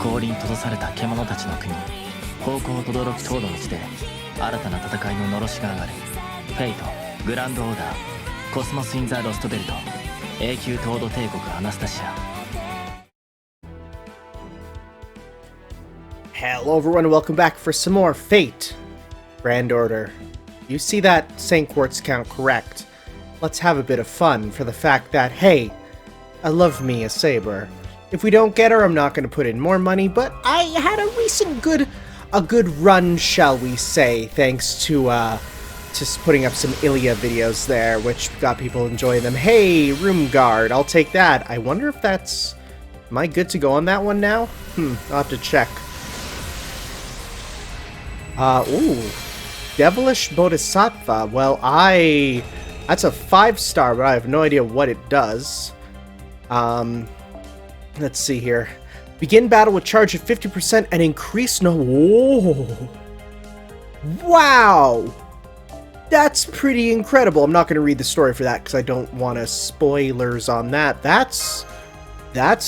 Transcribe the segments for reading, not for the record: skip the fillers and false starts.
氷に閉ざされた獣たちの国、方向轟き東土の地で新たな戦いののろしが上がる。フェイト、グランドオーダー、コスモス・イン・ザ・ロストベルト、永久東土帝国アナスタシア。 Hello everyone and welcome back for some more Fate Grand Order. You see that St. Quartz count correct. Let's have a bit of fun for the fact that, hey, I love me a saber. If we don't get her, I'm not going to put in more money, but I had a recent good run, shall we say, thanks to just putting up some Ilya videos there, which got people enjoying them. Hey, room guard, I'll take that. I wonder if that's... Am I good to go on that one now? I'll have to check. Ooh. Devilish Bodhisattva. Well, that's a 5-star, but I have no idea what it does. Let's see here. Begin battle with charge at 50% and increase no... Whoa! Wow! That's pretty incredible. I'm not going to read the story for that because I don't want to spoilers on that. That's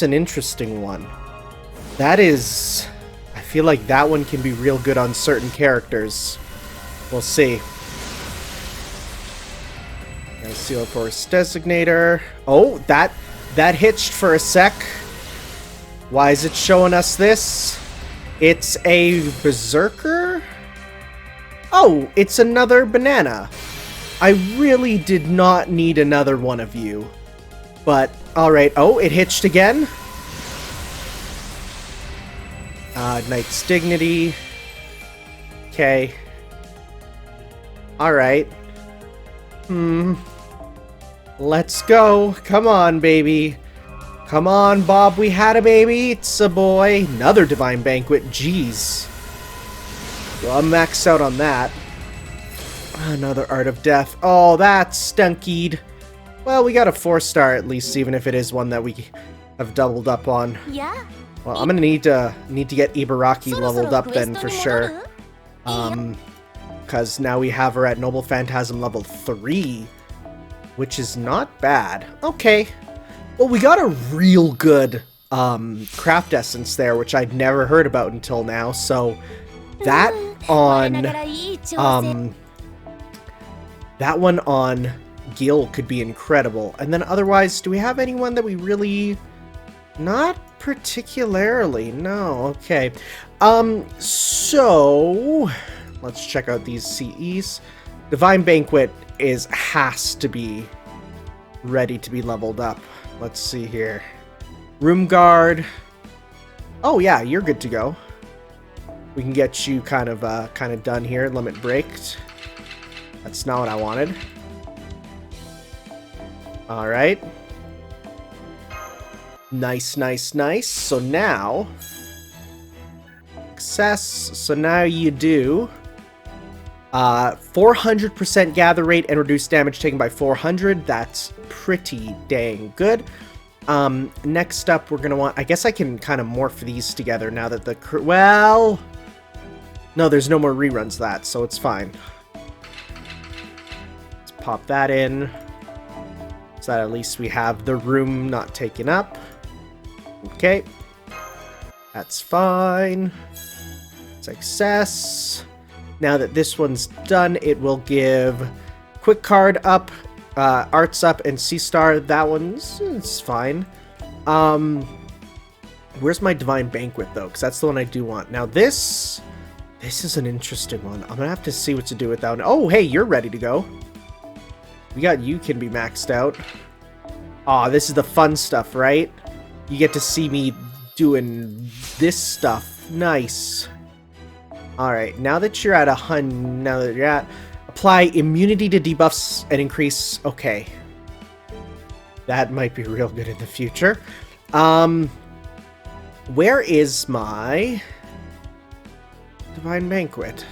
an interesting one. That is... I feel like that one can be real good on certain characters. We'll see. Seal Force Designator. Oh, that hitched for a sec. Why is it showing us this? It's a Berserker? Oh, it's another banana. I really did not need another one of you. But, alright. Oh, it hitched again. Knight's Dignity. Okay. Alright. Let's go. Come on, baby. Come on, Bob. We had a baby. It's a boy. Another Divine Banquet. Jeez. Well, I'm maxed out on that. Another Art of Death. Oh, that's stunkied. Well, we got a 4-star at least, even if it is one that we have doubled up on. Yeah. Well, I'm gonna need to get Ibaraki leveled up then for sure. Because now we have her at Noble Phantasm level 3, which is not bad. Okay. Well, we got a real good craft essence there, which I'd never heard about until now. So that on that one on Gil could be incredible. And then otherwise, do we have anyone that we really... Not particularly, no. Okay. So let's check out these CEs. Divine Banquet has to be ready to be leveled up. Let's see here. Room Guard. Oh yeah, you're good to go. We can get you kind of done here. Limit Breaked. That's not what I wanted. All right. Nice, nice, nice. So now, success. So now you do 400% gather rate and reduce damage taken by 400. That's pretty dang good. Next up, we're gonna want. I guess I can kind of morph these together now that the well. No, there's no more reruns of that, so it's fine. Let's pop that in, so that at least we have the room not taken up. Okay, that's fine. Success. Now that this one's done, it will give Quick Card up, Arts up, and C-Star. That one's fine. Where's my Divine Banquet, though? Because that's the one I do want. Now this is an interesting one. I'm gonna have to see what to do with that one. Oh, hey, you're ready to go. We got you can be maxed out. Aw, this is the fun stuff, right? You get to see me doing this stuff. Nice. Alright, now that you're at apply immunity to debuffs and increase... Okay. That might be real good in the future. Where is my Divine Banquet?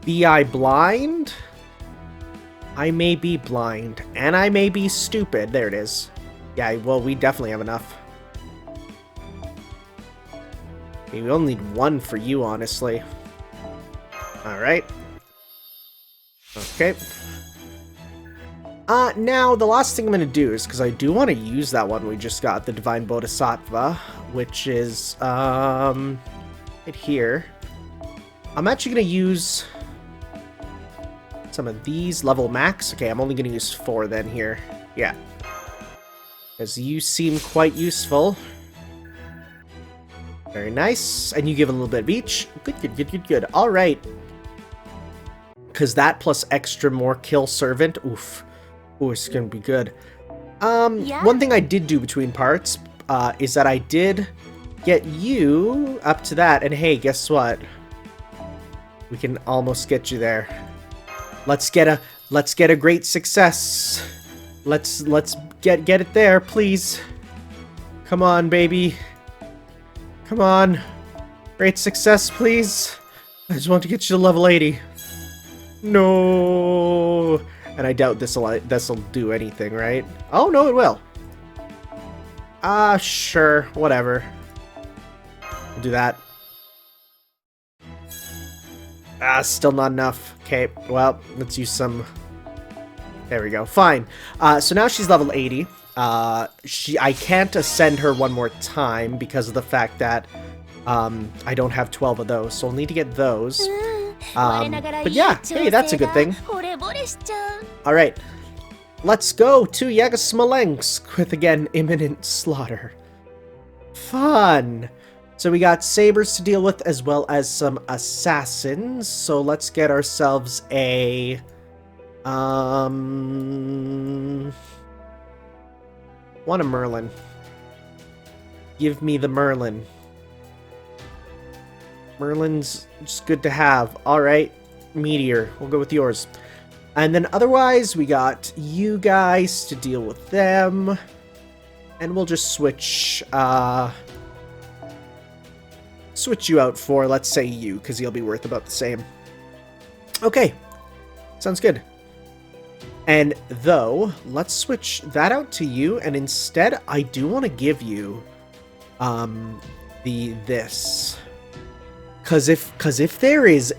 Be I blind? I may be blind, and I may be stupid. There it is. Yeah, well, we definitely have enough. Okay, we only need one for you, honestly. Alright. Okay. Now, the last thing I'm going to do is, because I do want to use that one we just got, the Divine Bodhisattva, which is, right here. I'm actually going to use some of these, level max. Okay, I'm only going to use 4 then here. Yeah. Because you seem quite useful. Very nice. And you give a little bit of each. Good. Alright. Because that plus extra more kill servant. Oof. Ooh, it's gonna be good. One thing I did do between parts, is that I did get you up to that. And hey, guess what? We can almost get you there. Let's get a great success. Let's get it there, please. Come on, baby. Come on. Great success, please. I just want to get you to level 80. No. And I doubt this'll do anything, right? Oh, no, it will. Sure. Whatever. We'll do that. Still not enough. Okay, well, let's use some... There we go. Fine. So now she's level 80. I can't ascend her one more time because of the fact that I don't have 12 of those, so I'll need to get those. But yeah, hey, that's a good thing. Alright, let's go to Yagasmolensk with, again, imminent slaughter. Fun! So we got sabers to deal with as well as some assassins, so let's get ourselves a... want a Merlin. Give me the Merlin. Merlin's just good to have. Alright, Meteor. We'll go with yours. And then otherwise, we got you guys to deal with them. And we'll just switch, switch you out for, let's say you, because you'll be worth about the same. Okay. Sounds good. And though, let's switch that out to you, and instead, I do want to give you, this. Because if there is...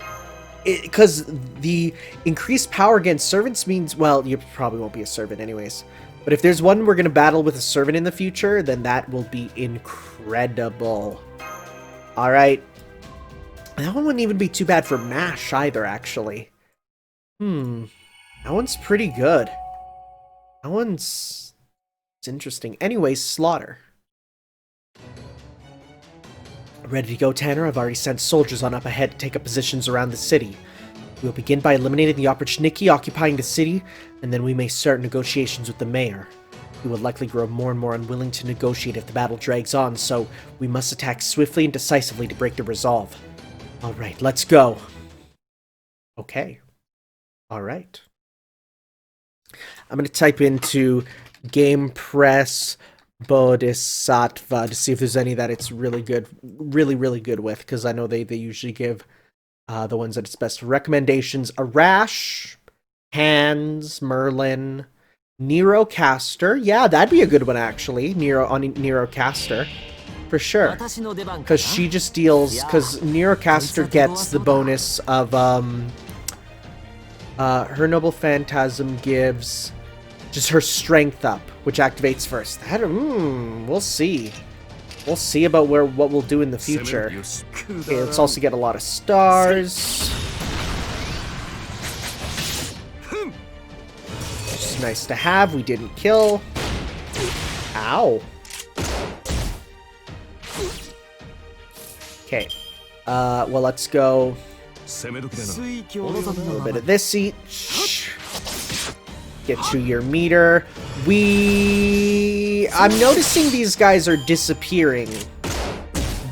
Because the increased power against servants means... Well, you probably won't be a servant anyways. But if there's one we're going to battle with a servant in the future, then that will be incredible. Alright. That one wouldn't even be too bad for MASH either, actually. That one's pretty good. That one's... It's interesting. Anyways, Slaughter. Ready to go, Tanner? I've already sent soldiers on up ahead to take up positions around the city. We'll begin by eliminating the Oprichniki occupying the city, and then we may start negotiations with the mayor. He will likely grow more and more unwilling to negotiate if the battle drags on, so we must attack swiftly and decisively to break the resolve. Alright, let's go. Okay. Alright. I'm going to type into Game Press Bodhisattva to see if there's any that it's really good, really good with, because I know they usually give the ones that it's best for. Recommendations: Arash, Hands, Merlin, Nerocaster. Yeah, that'd be a good one, actually. Nerocaster. For sure. Because she just deals... Because Nerocaster gets the bonus of... her Noble Phantasm gives just her strength up, which activates first. That, we'll see. We'll see about what we'll do in the future. Okay, let's also get a lot of stars. Just nice to have. We didn't kill. Ow. Okay. Well, let's go. A little bit of this each. Get you your meter. I'm noticing these guys are disappearing.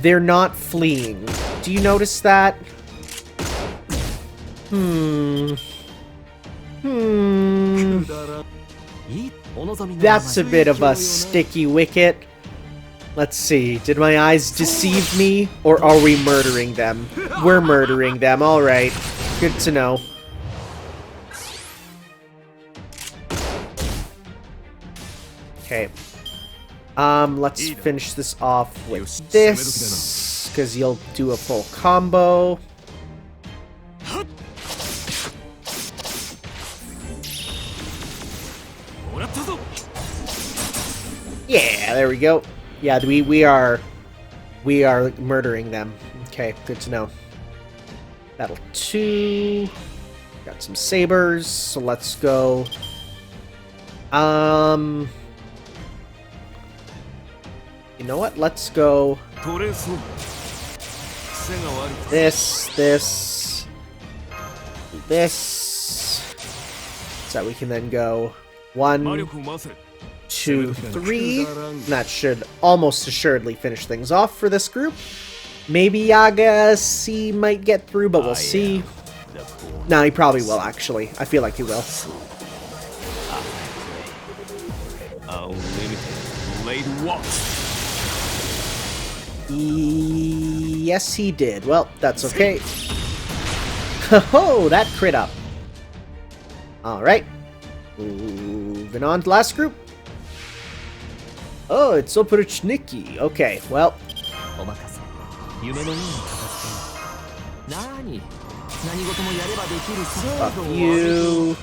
They're not fleeing. Do you notice that? That's a bit of a sticky wicket. Let's see. Did my eyes deceive me? Or are we murdering them? We're murdering them. Alright. Good to know. Okay. Let's finish this off with this, because you'll do a full combo. Yeah, there we go. Yeah, we are murdering them. Okay, good to know. Battle 2. Got some sabers, so let's go. You know what? Let's go. This. So that we can then go 1, 2, 3. That should almost assuredly finish things off for this group. Maybe Yaga C might get through, but we'll see. No, he probably will, actually. I feel like he will. Yes, he did. Well, that's okay. Oh, that crit up. Alright. Moving on to last group. Oh, it's Oprichniki. Okay, well. Fuck you.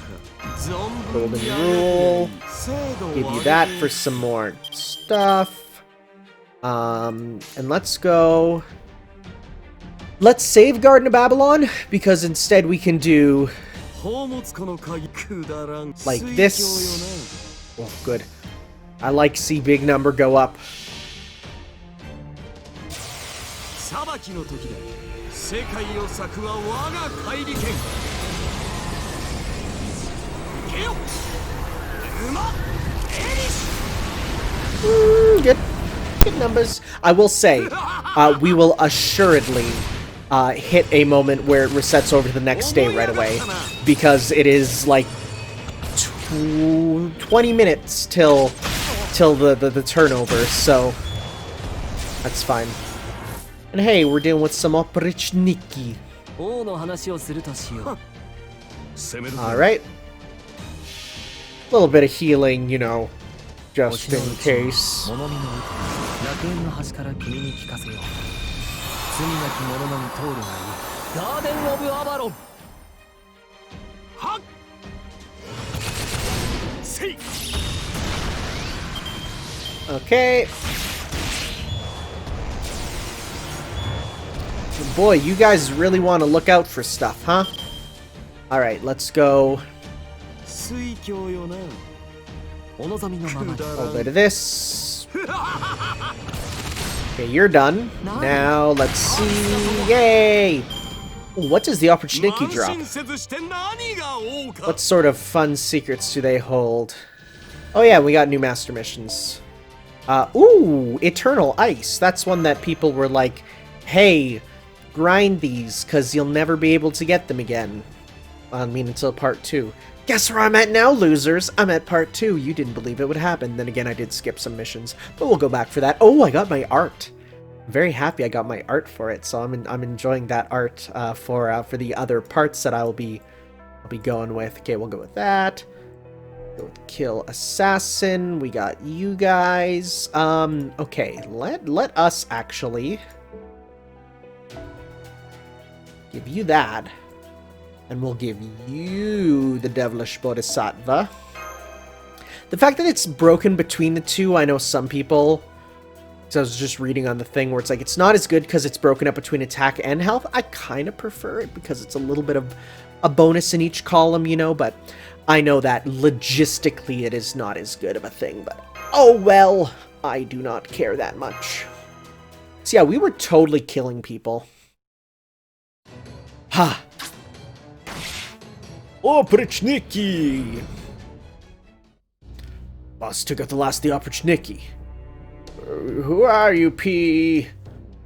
Golden rule. Give you that for some more stuff. And let's go. Let's save Garden of Babylon, because instead we can do like this. Oh, good. I like see big number go up. Good numbers. I will say, we will assuredly hit a moment where it resets over to the next day right away, because it is like 20 minutes till the turnover, so that's fine. And hey, we're dealing with some Oprichniki. Alright. A little bit of healing, you know, just in case. Okay. Boy, you guys really want to look out for stuff, huh? Alright, let's go. A little bit of this. Okay, you're done. Now, let's see. Yay! What does the Oprichniki drop? What sort of fun secrets do they hold? Oh yeah, we got new master missions. Ooh, Eternal Ice. That's one that people were like, hey, grind these, because you'll never be able to get them again. I mean, until part 2. Guess where I'm at now, losers? I'm at part 2. You didn't believe it would happen. Then again, I did skip some missions, but we'll go back for that. Oh, I got my art. I'm very happy I got my art for it, so I'm enjoying that art for the other parts that I'll be going with. Okay, we'll go with that. Go with kill assassin. We got you guys. Okay, let us actually give you that. And we'll give you the Devilish Bodhisattva. The fact that it's broken between the two, I know some people... So I was just reading on the thing where it's like, it's not as good because it's broken up between attack and health. I kind of prefer it because it's a little bit of a bonus in each column, you know, but I know that logistically it is not as good of a thing, but oh well, I do not care that much. So yeah, we were totally killing people. Ha! Oprichniki! Boss took out the last of the Oprichniki. Who are you, P?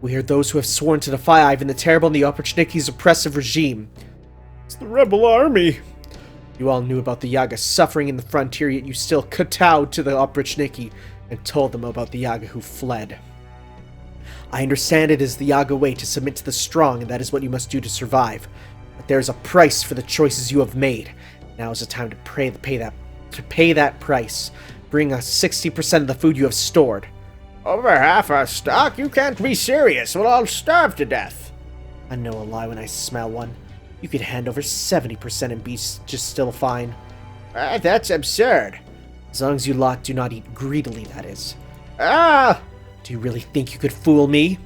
We are those who have sworn to defy Ivan the Terrible and the Oprichniki's oppressive regime. It's the rebel army. You all knew about the Yaga suffering in the frontier, yet you still kowtowed to the Oprichniki and told them about the Yaga who fled. I understand it is the Yaga way to submit to the strong, and that is what you must do to survive. But there is a price for the choices you have made. Now is the time to pay that price. Bring us 60% of the food you have stored. Over half our stock? You can't be serious. We'll all starve to death. I know a lie when I smell one. You could hand over 70% and be just still fine. That's absurd. As long as you lot do not eat greedily, that is. Ah! Do you really think you could fool me?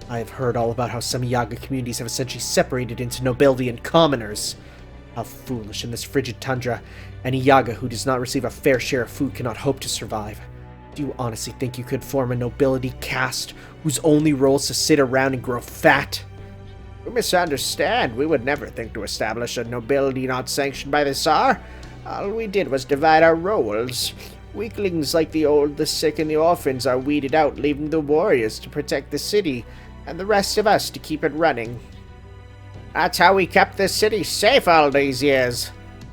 I have heard all about how some Yaga communities have essentially separated into nobility and commoners. How foolish in this frigid tundra. Any Yaga who does not receive a fair share of food cannot hope to survive. Do you honestly think you could form a nobility caste whose only role is to sit around and grow fat? You misunderstand. We would never think to establish a nobility not sanctioned by the Tsar. All we did was divide our roles. Weaklings like the old, the sick, and the orphans are weeded out, leaving the warriors to protect the city, and the rest of us to keep it running. That's how we kept the city safe all these years.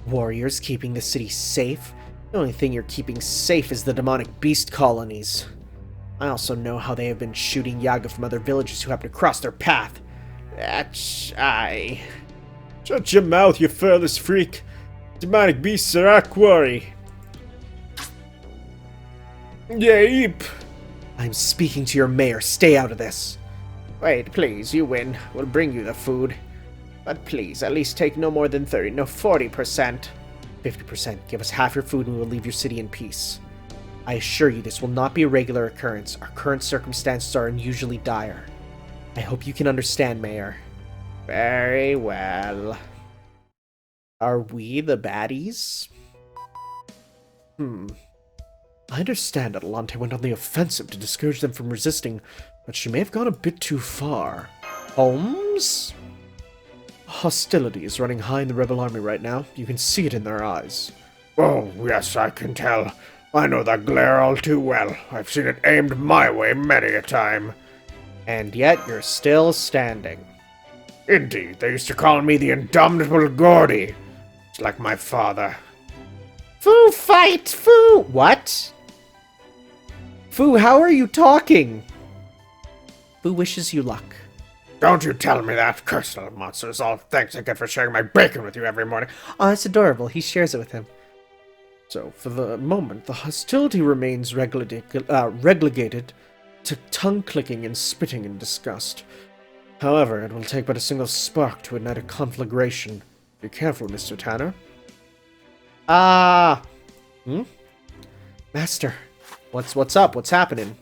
Warriors keeping the city safe? The only thing you're keeping safe is the demonic beast colonies. I also know how they have been shooting Yaga from other villages who happen to cross their path. That's I. Shut your mouth, you furless freak. Demonic beasts are our quarry. Yape! I'm speaking to your mayor. Stay out of this. Wait, please, you win. We'll bring you the food. But please, at least take no more than 40%. 50%. Give us half your food and we will leave your city in peace. I assure you this will not be a regular occurrence. Our current circumstances are unusually dire. I hope you can understand, Mayor. Very well. Are we the baddies? I understand Atalante went on the offensive to discourage them from resisting, but she may have gone a bit too far. Holmes? Hostility is running high in the rebel army right now. You can see it in their eyes. Oh, yes, I can tell. I know that glare all too well. I've seen it aimed my way many a time. And yet you're still standing. Indeed, they used to call me the indomitable Gordy. It's like my father. Foo, fight! Foo! What? Foo, how are you talking? Foo wishes you luck. Don't you tell me that, cursed little monsters. All thanks I get for sharing my bacon with you every morning. Oh, that's adorable. He shares it with him. So, for the moment, the hostility remains relegated to tongue-clicking and spitting in disgust. However, it will take but a single spark to ignite a conflagration. Be careful, Mr. Tanner. Master, what's up? What's happening?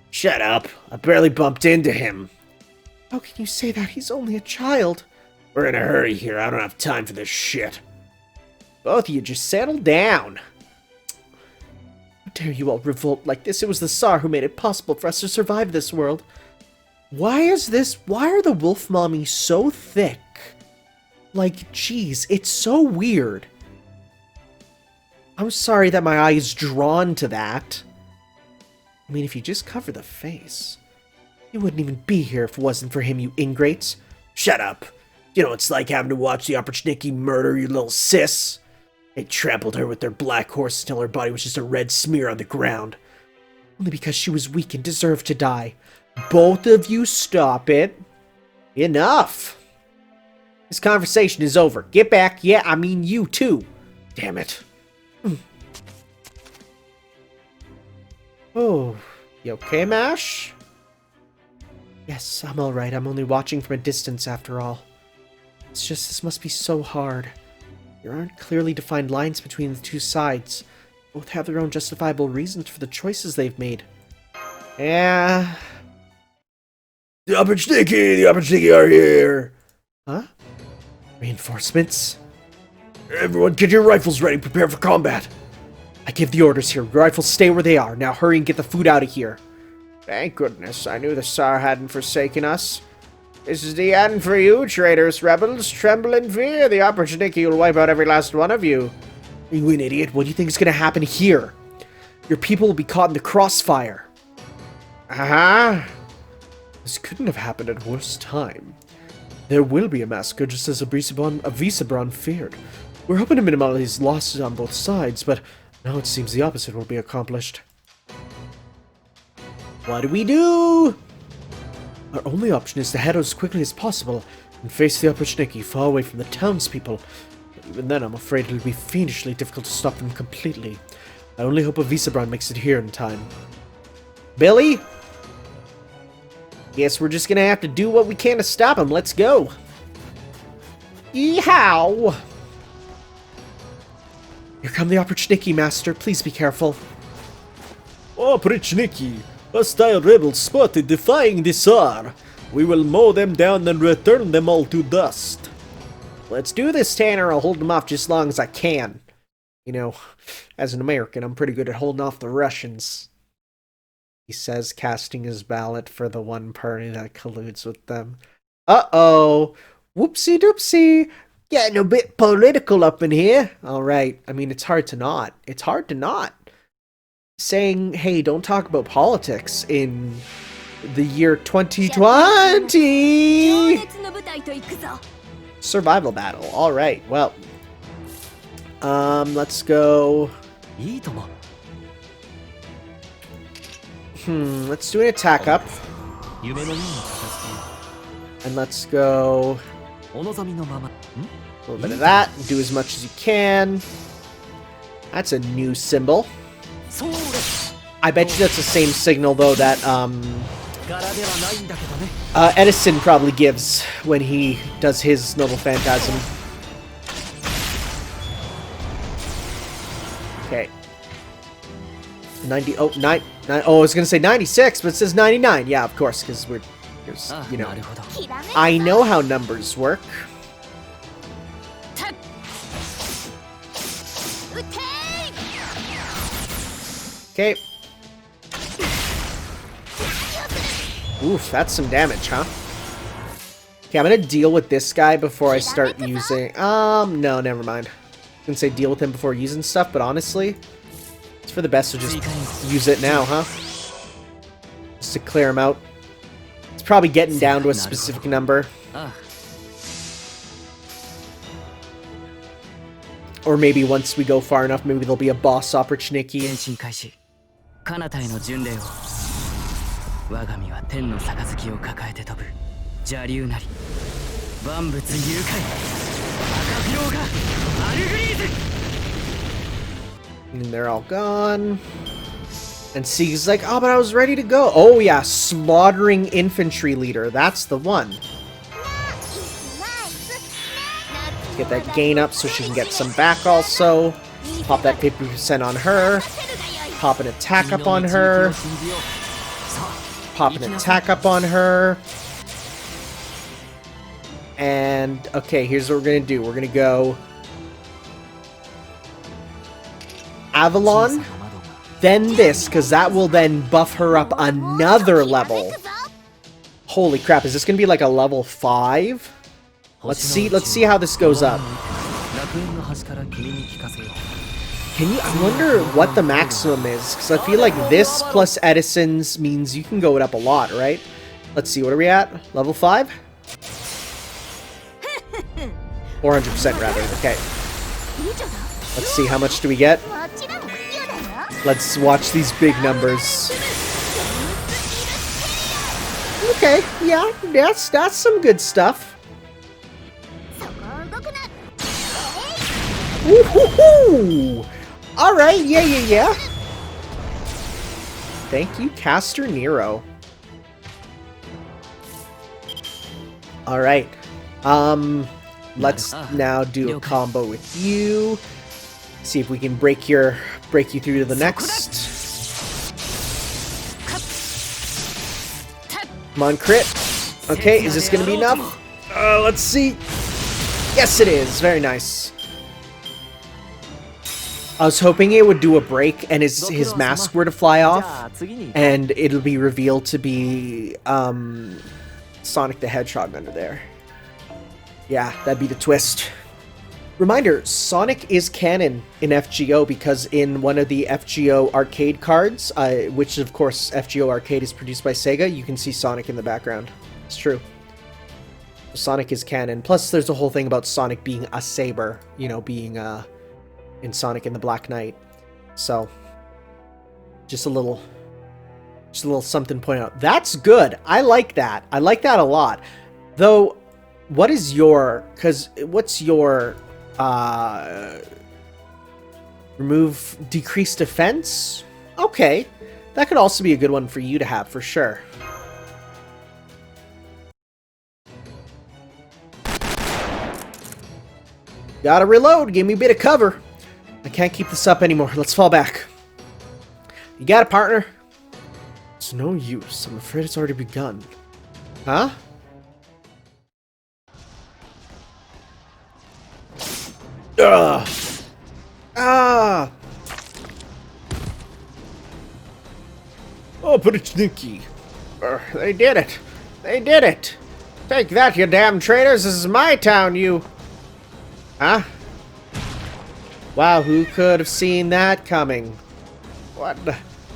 Shut up. I barely bumped into him. How can you say that? He's only a child. We're in a hurry here. I don't have time for this shit. Both of you just settle down. How dare you all revolt like this? It was the Tsar who made it possible for us to survive this world. Why are the wolf mommies so thick? Like, geez, it's so weird. I'm sorry that my eye is drawn to that. I mean, if you just cover the face, you wouldn't even be here if it wasn't for him, you ingrates. Shut up. You know what it's like having to watch the Oprichniki murder your little sis. They trampled her with their black horse until her body was just a red smear on the ground. Only because she was weak and deserved to die. Both of you stop it. Enough. This conversation is over. Get back. Yeah, I mean you too. Damn it. Oh, you okay, Mash? Yes, I'm alright. I'm only watching from a distance after all. It's just this must be so hard. There aren't clearly defined lines between the two sides. Both have their own justifiable reasons for the choices they've made. Yeah. The Oprichniki are here! Huh? Reinforcements? Everyone get your rifles ready, prepare for combat! I give the orders here. Your rifles stay where they are. Now hurry and get the food out of here. Thank goodness. I knew the Tsar hadn't forsaken us. This is the end for you, traitorous rebels. Tremble in fear. The Oprichniki will wipe out every last one of you. Are you an idiot? What do you think is going to happen here? Your people will be caught in the crossfire. This couldn't have happened at a worse time. There will be a massacre just as Avisabron feared. We're hoping to minimize losses on both sides, but now it seems the opposite will be accomplished. What do we do? Our only option is to head out as quickly as possible and face the Oprichniki far away from the townspeople. But even then, I'm afraid it'll be fiendishly difficult to stop them completely. I only hope Avisabron makes it here in time. Billy? Guess we're just gonna have to do what we can to stop him. Let's go. Yeehaw! Here come the Oprichniki, Master. Please be careful. Oprichniki, hostile rebels spotted defying the Tsar. We will mow them down and return them all to dust. Let's do this, Tanner. I'll hold them off just as long as I can. You know, as an American, I'm pretty good at holding off the Russians. He says, casting his ballot for the one party that colludes with them. Uh-oh. Whoopsie doopsie. Getting a bit political up in here. Alright. I mean, it's hard to not. It's hard to not. Saying, hey, don't talk about politics in the year 2020! Survival battle. Alright, well. Let's go. Let's do an attack up. And let's go a little bit of that. Do as much as you can. That's a new symbol. I bet you that's the same signal, though, that Edison probably gives when he does his Noble Phantasm. Okay. 90, oh, I was gonna say 96, but it says 99. Yeah, of course, because we're, you know, I know how numbers work. Okay. Oof, that's some damage, huh? Okay, I'm gonna deal with this guy before I start using... no, never mind. I was gonna say deal with him before using stuff, but honestly, it's for the best to just use it now, huh? Just to clear him out. It's probably getting down to a specific number. Or maybe once we go far enough, maybe there'll be a boss Oprichniki. And they're all gone. And Sieg's like, oh, but I was ready to go. Oh yeah, slaughtering infantry leader. That's the one. Get that gain up so she can get some back also. Pop that 50% on her. Pop an attack up on her. Pop an attack up on her. And, okay, here's what we're going to do. We're going to go Avalon, then this, because that will then buff her up another level. Holy crap, is this going to be like a level 5? Let's see how this goes up. I wonder what the maximum is, because I feel like this plus Edison's means you can go it up a lot, right? Let's see, what are we at? Level 5? 400% rather, okay. Let's see, how much do we get? Let's watch these big numbers. Okay, yeah, that's some good stuff. Woohoo! Alright, yeah. Thank you, Caster Nero. Alright. Let's now do a combo with you. See if we can break you through to the next. Come on, crit. Okay, is this gonna be enough? Let's see. Yes, it is. Very nice. I was hoping it would do a break and his mask were to fly off, and it'll be revealed to be Sonic the Hedgehog under there. Yeah, that'd be the twist. Reminder, Sonic is canon in FGO because in one of the FGO arcade cards, which of course FGO Arcade is produced by Sega, you can see Sonic in the background. It's true. Sonic is canon. Plus there's a whole thing about Sonic being a saber, you know, being in Sonic and the Black Knight. So, just a little something to point out. That's good. I like that. I like that a lot. Though, what's your remove decreased defense? Okay. That could also be a good one for you to have, for sure. Gotta reload. Give me a bit of cover. I can't keep this up anymore. Let's fall back. You got it, partner? It's no use. I'm afraid it's already begun. Huh? Ugh! Ah! Oprichniki. They did it! They did it! Take that, you damn traitors! This is my town, you... Huh? Wow, who could have seen that coming? What the...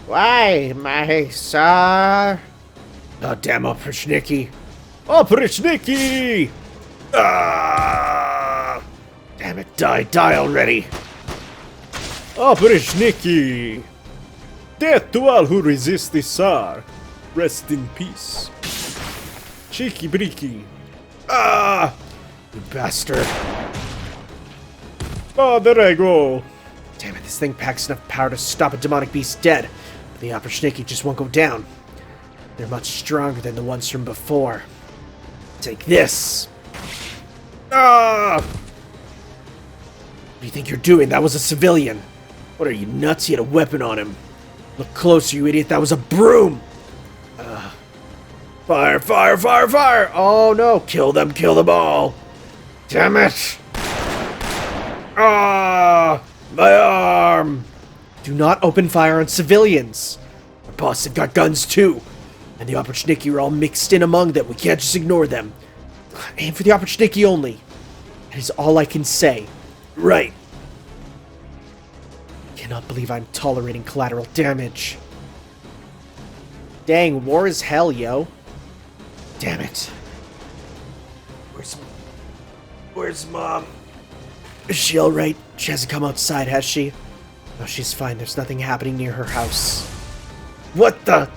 Why, my sir? Oh, damn Oprichniki. Oprichniki! Ah! Damn it, die already! Oprichniki! Death to all who resist the Tsar. Rest in peace. Cheeky breaky. Ah! You bastard. Oh, there I go. Damn it, this thing packs enough power to stop a demonic beast dead. But the Oprichniki just won't go down. They're much stronger than the ones from before. Take this! Ah! What do you think you're doing? That was a civilian. What are you, nuts? He had a weapon on him. Look closer, you idiot. That was a broom! Fire, fire, fire, fire! Oh no! Kill them all! Damn it! Ah! My arm! Do not open fire on civilians! Our boss have got guns too! And the Oprichniki are all mixed in among them. We can't just ignore them. Aim for the Oprichniki only. That is all I can say. Right. Cannot believe I'm tolerating collateral damage. Dang, war is hell, yo. Damn it. Where's Mom? Is she alright? She hasn't come outside, has she? No, she's fine. There's nothing happening near her house. What the?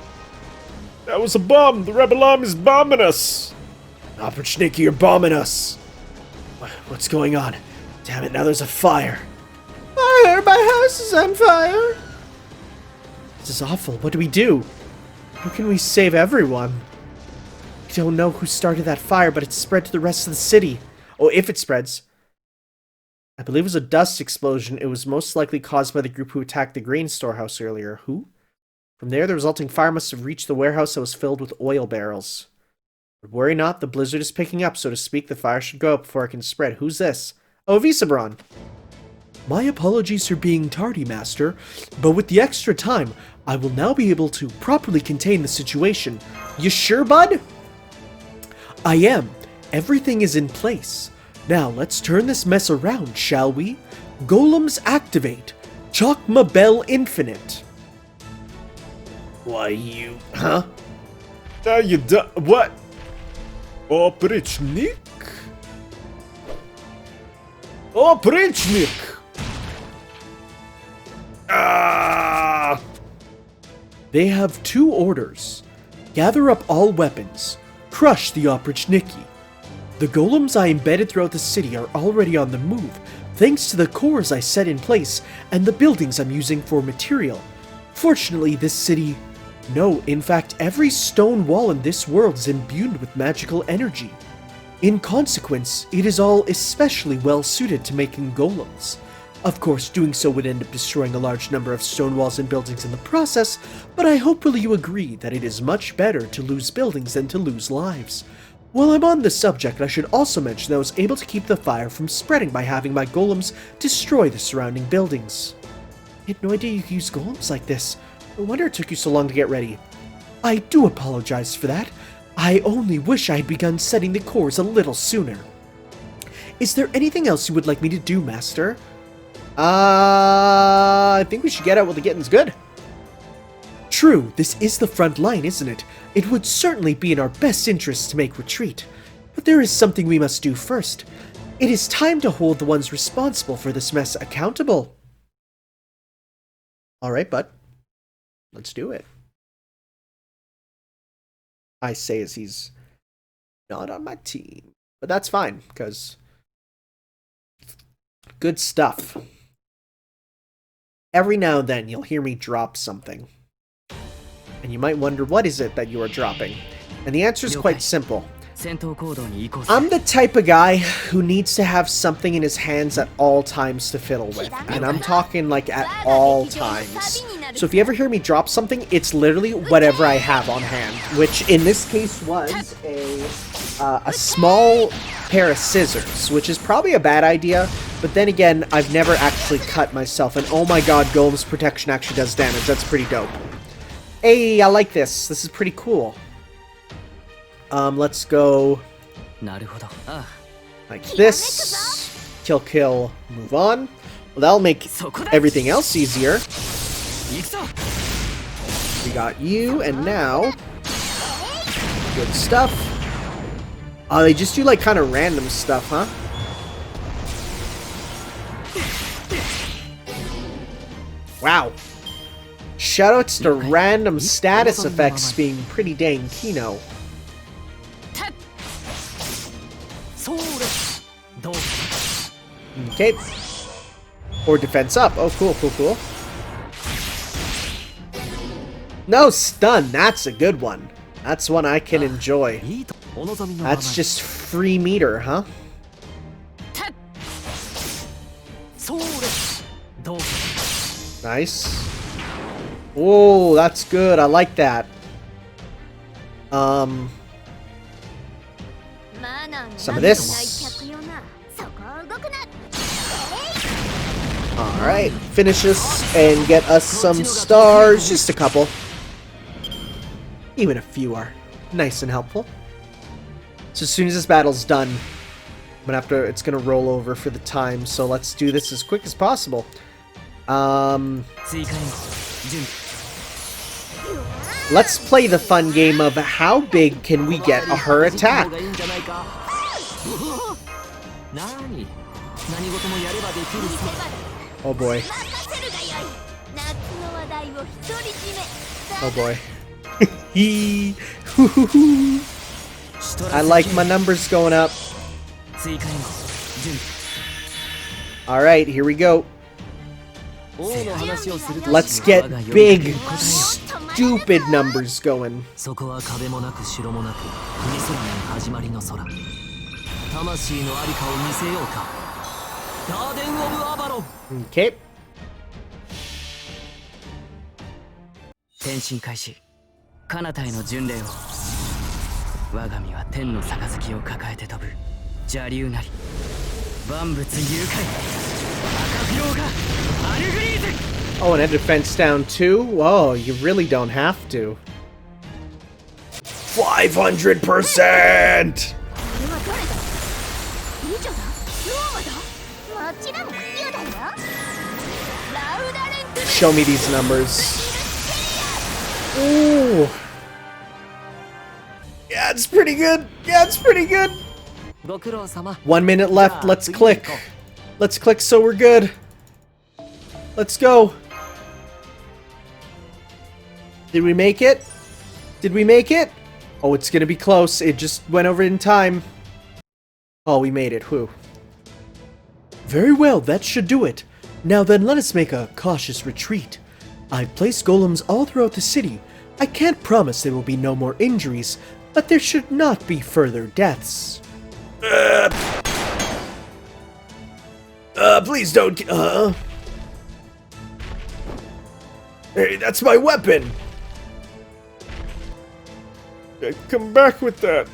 That was a bomb. The rebel army is bombing us. Oprichniki, you're bombing us. What's going on? Damn it, now there's a fire. Fire! My house is on fire! This is awful. What do we do? How can we save everyone? We don't know who started that fire, but it's spread to the rest of the city. Oh, if it spreads. I believe it was a dust explosion. It was most likely caused by the group who attacked the grain storehouse earlier. Who? From there, the resulting fire must have reached the warehouse that was filled with oil barrels. But worry not, the blizzard is picking up, so to speak. The fire should go up before it can spread. Who's this? Oh, Avisabron. My apologies for being tardy, Master, but with the extra time, I will now be able to properly contain the situation. You sure, bud? I am. Everything is in place. Now, let's turn this mess around, shall we? Golems activate. Chokma Bell Infinite. Why, you... Huh? What? Oprichnik? Oprichnik! Ah! They have two orders. Gather up all weapons. Crush the Oprichniki. The golems I embedded throughout the city are already on the move, thanks to the cores I set in place and the buildings I'm using for material. Fortunately, this city... No, in fact, every stone wall in this world is imbued with magical energy. In consequence, it is all especially well suited to making golems. Of course, doing so would end up destroying a large number of stone walls and buildings in the process, but I hope will you agree that it is much better to lose buildings than to lose lives. While I'm on the subject, I should also mention that I was able to keep the fire from spreading by having my golems destroy the surrounding buildings. I had no idea you could use golems like this. No wonder it took you so long to get ready. I do apologize for that. I only wish I had begun setting the cores a little sooner. Is there anything else you would like me to do, Master? I think we should get out while the getting's good. True, this is the front line, isn't it? It would certainly be in our best interest to make retreat. But there is something we must do first. It is time to hold the ones responsible for this mess accountable. Alright, bud. Let's do it. I say as he's not on my team. But that's fine, because good stuff. Every now and then you'll hear me drop something. And you might wonder, what is it that you are dropping? And the answer is quite simple. I'm the type of guy who needs to have something in his hands at all times to fiddle with. And I'm talking like at all times. So if you ever hear me drop something, it's literally whatever I have on hand. Which in this case was a small pair of scissors, which is probably a bad idea. But then again, I've never actually cut myself. And oh my god, Golem's protection actually does damage. That's pretty dope. Hey, I like this. This is pretty cool. Let's go like this. Kill, kill, move on. Well, that'll make everything else easier. We got you, and now... Good stuff. Oh, they just do, like, kind of random stuff, huh? Wow. Shoutouts to random status effects being pretty dang kino. Okay. Or defense up. Oh, cool, cool, cool. No, stun. That's a good one. That's one I can enjoy. That's just free meter, huh? Nice. Whoa, that's good. I like that. Some of this. Alright, finish this and get us some stars. Just a couple. Even a few are nice and helpful. So as soon as this battle's done, it's gonna roll over for the time, so let's do this as quick as possible. Let's play the fun game of how big can we get her attack? Oh boy. Oh boy. I like my numbers going up. Alright, here we go. Let's get big, stupid numbers going. Okay. 転身開始彼方への巡礼を我が身は天の杯を抱えて飛ぶ邪竜なり万物誘拐赤不良がアルグリーズ Oh, and a defense down too? Whoa, you really don't have to. 500%! Show me these numbers. Ooh. Yeah, it's pretty good. Yeah, it's pretty good. 1 minute left. Let's click. Let's click so we're good. Let's go. Did we make it? Did we make it? Oh, it's gonna be close. It just went over in time. Oh, we made it. Whew. Very well, that should do it. Now then, let us make a cautious retreat. I've placed golems all throughout the city. I can't promise there will be no more injuries, but there should not be further deaths. Please don't. Hey, that's my weapon. Come back with that.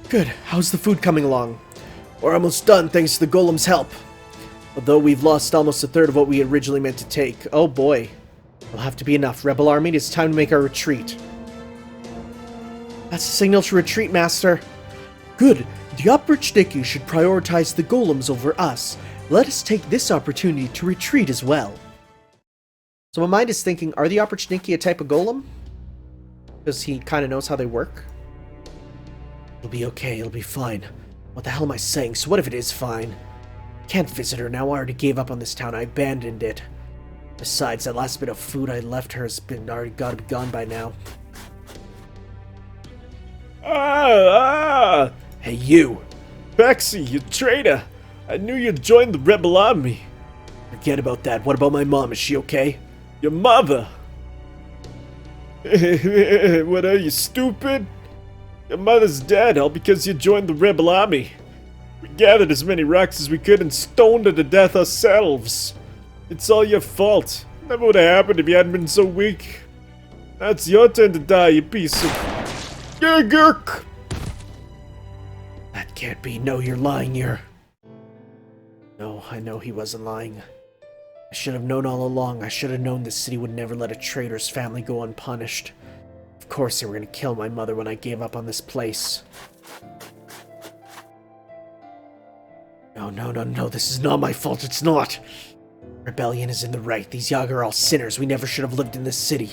Good. How's the food coming along? We're almost done thanks to the golem's help. Although we've lost almost a third of what we originally meant to take. Oh boy. It'll have to be enough. Rebel army, it's time to make our retreat. That's a signal to retreat, Master. Good. The Oprichniki should prioritize the golems over us. Let us take this opportunity to retreat as well. So my mind is thinking, are the Oprichniki a type of golem? Because he kind of knows how they work. It'll be okay, it'll be fine. What the hell am I saying? So what if it is fine? Can't visit her now, I already gave up on this town, I abandoned it. Besides, that last bit of food I left her has been already got to be gone by now. Hey you! Paxy, you traitor! I knew you'd join the rebel army. Forget about that, what about my mom, is she okay? Your mother! What are you, stupid? Your mother's dead, all because you joined the rebel army. We gathered as many rocks as we could and stoned her to death ourselves. It's all your fault. Never would have happened if you hadn't been so weak. Now it's your turn to die, you piece of... Gurk! That can't be. No, you're lying. No, I know he wasn't lying. I should have known all along. I should have known this city would never let a traitor's family go unpunished. Of course they were going to kill my mother when I gave up on this place. No, this is not my fault. It's not. Rebellion is in the right. These Yaga are all sinners. We never should have lived in this city.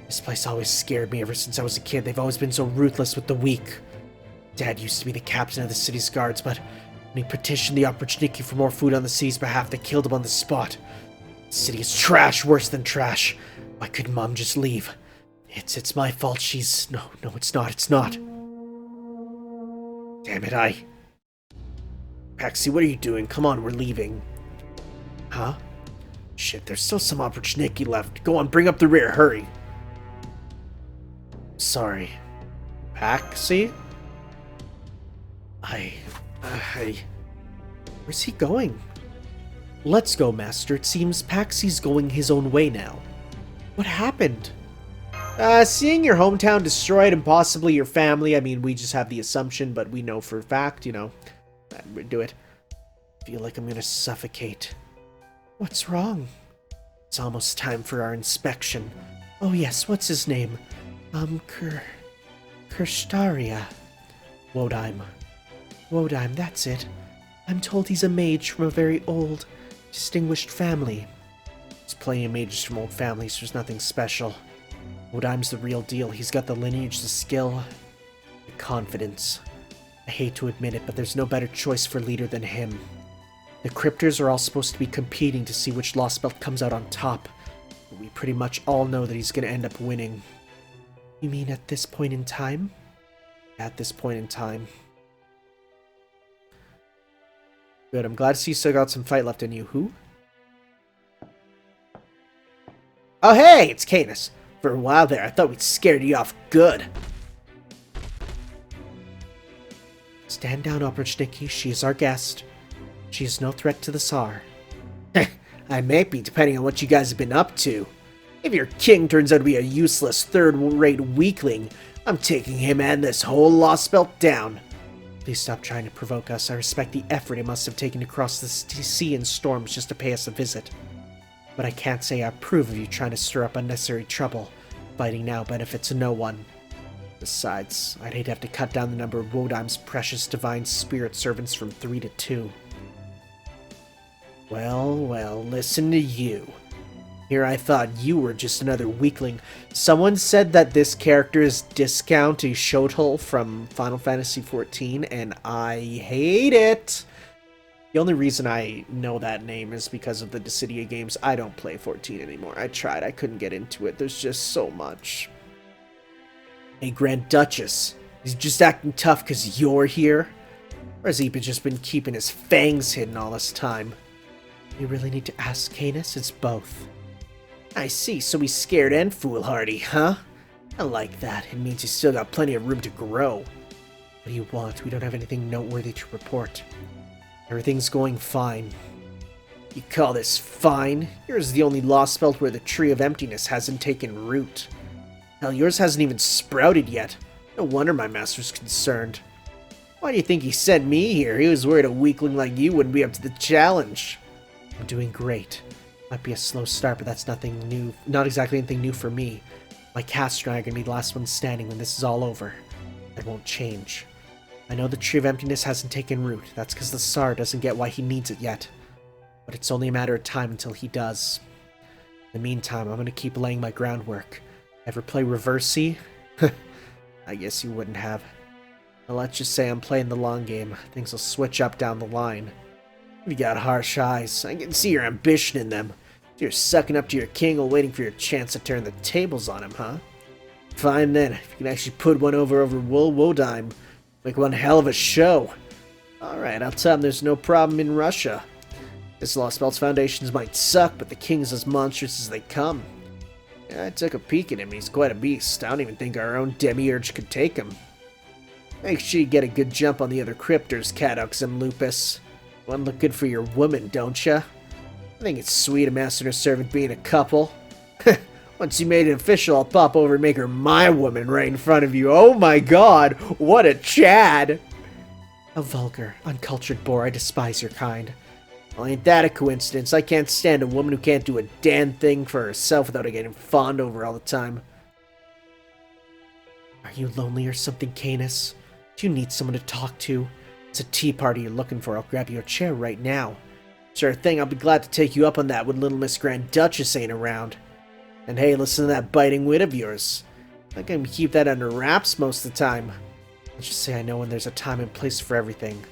This place always scared me ever since I was a kid. They've always been so ruthless with the weak. Dad used to be the captain of the city's guards, but when he petitioned the Oprichniki for more food on the city's behalf, they killed him on the spot. The city is trash, worse than trash. Why couldn't Mom just leave? It's my fault. No, it's not. Damn it, Paxy, what are you doing? Come on, we're leaving. Huh? Shit, there's still some Oprichniki left. Go on, bring up the rear, hurry. Sorry. Paxy? Where's he going? Let's go, Master. It seems Paxy's going his own way now. What happened? Seeing your hometown destroyed and possibly your family, I mean, we just have the assumption, but we know for a fact, we'd do it. I feel like I'm gonna suffocate. What's wrong? It's almost time for our inspection. Oh yes, what's his name? Kirstaria. Wodime, that's it. I'm told he's a mage from a very old, distinguished family. There's plenty of mages from old families, there's nothing special. Wodime's the real deal. He's got the lineage, the skill, the confidence. I hate to admit it, but there's no better choice for leader than him. The Cryptors are all supposed to be competing to see which Lostbelt comes out on top. But we pretty much all know that he's going to end up winning. You mean at this point in time? At this point in time. Good, I'm glad to see you still got some fight left in you. Who? Oh hey, it's Canis. For a while there, I thought we'd scared you off good. Stand down, Oprichniki. She is our guest. She is no threat to the Tsar. I may be, depending on what you guys have been up to. If your king turns out to be a useless, third-rate weakling, I'm taking him and this whole Lostbelt down. Please stop trying to provoke us. I respect the effort it must have taken to cross the sea in storms just to pay us a visit. But I can't say I approve of you trying to stir up unnecessary trouble. Fighting now benefits no one. Besides, I'd hate to have to cut down the number of Wodime's precious divine spirit servants from 3 to 2. Well, listen to you. Here I thought you were just another weakling. Someone said that this character is Discount a Shotel from Final Fantasy XIV, and I hate it! The only reason I know that name is because of the Dissidia games. I don't play 14 anymore. I tried. I couldn't get into it. There's just so much. Hey, Grand Duchess. Is he just acting tough because you're here? Or has he just been keeping his fangs hidden all this time? You really need to ask Canis? It's both. I see. So he's scared and foolhardy, huh? I like that. It means he's still got plenty of room to grow. What do you want? We don't have anything noteworthy to report. Everything's going fine. You call this fine? Yours is the only Lostbelt where the Tree of Emptiness hasn't taken root. Hell, yours hasn't even sprouted yet. No wonder my master's concerned. Why do you think he sent me here? He was worried a weakling like you wouldn't be up to the challenge. I'm doing great. Might be a slow start, but that's nothing new. Not exactly anything new for me. My caster and I are going to be the last ones standing when this is all over. That won't change. I know the Tree of Emptiness hasn't taken root. That's because the Tsar doesn't get why he needs it yet. But it's only a matter of time until he does. In the meantime, I'm going to keep laying my groundwork. Ever play Reversi? I guess you wouldn't have. Well, let's just say I'm playing the long game. Things will switch up down the line. You got harsh eyes. I can see your ambition in them. You're sucking up to your king while waiting for your chance to turn the tables on him, huh? Fine then. If you can actually put one over Wodime. Make one hell of a show. Alright, I'll tell him there's no problem in Russia. This Lostbelt's foundations might suck, but the king's as monstrous as they come. Yeah, I took a peek at him, he's quite a beast. I don't even think our own demiurge could take him. Make sure you get a good jump on the other cryptors, Cadux and Lupus. One look good for your woman, don't ya? I think it's sweet a master and a servant being a couple. Once you made it official, I'll pop over and make her my woman right in front of you. Oh my god, what a Chad! A vulgar, uncultured boar, I despise your kind. Well, ain't that a coincidence? I can't stand a woman who can't do a damn thing for herself without getting fawned over all the time. Are you lonely or something, Canis? Do you need someone to talk to? It's a tea party you're looking for. I'll grab you a chair right now. Sure thing, I'll be glad to take you up on that when little Miss Grand Duchess ain't around. And hey, listen to that biting wit of yours. I can keep that under wraps most of the time. Let's just say I know when there's a time and place for everything.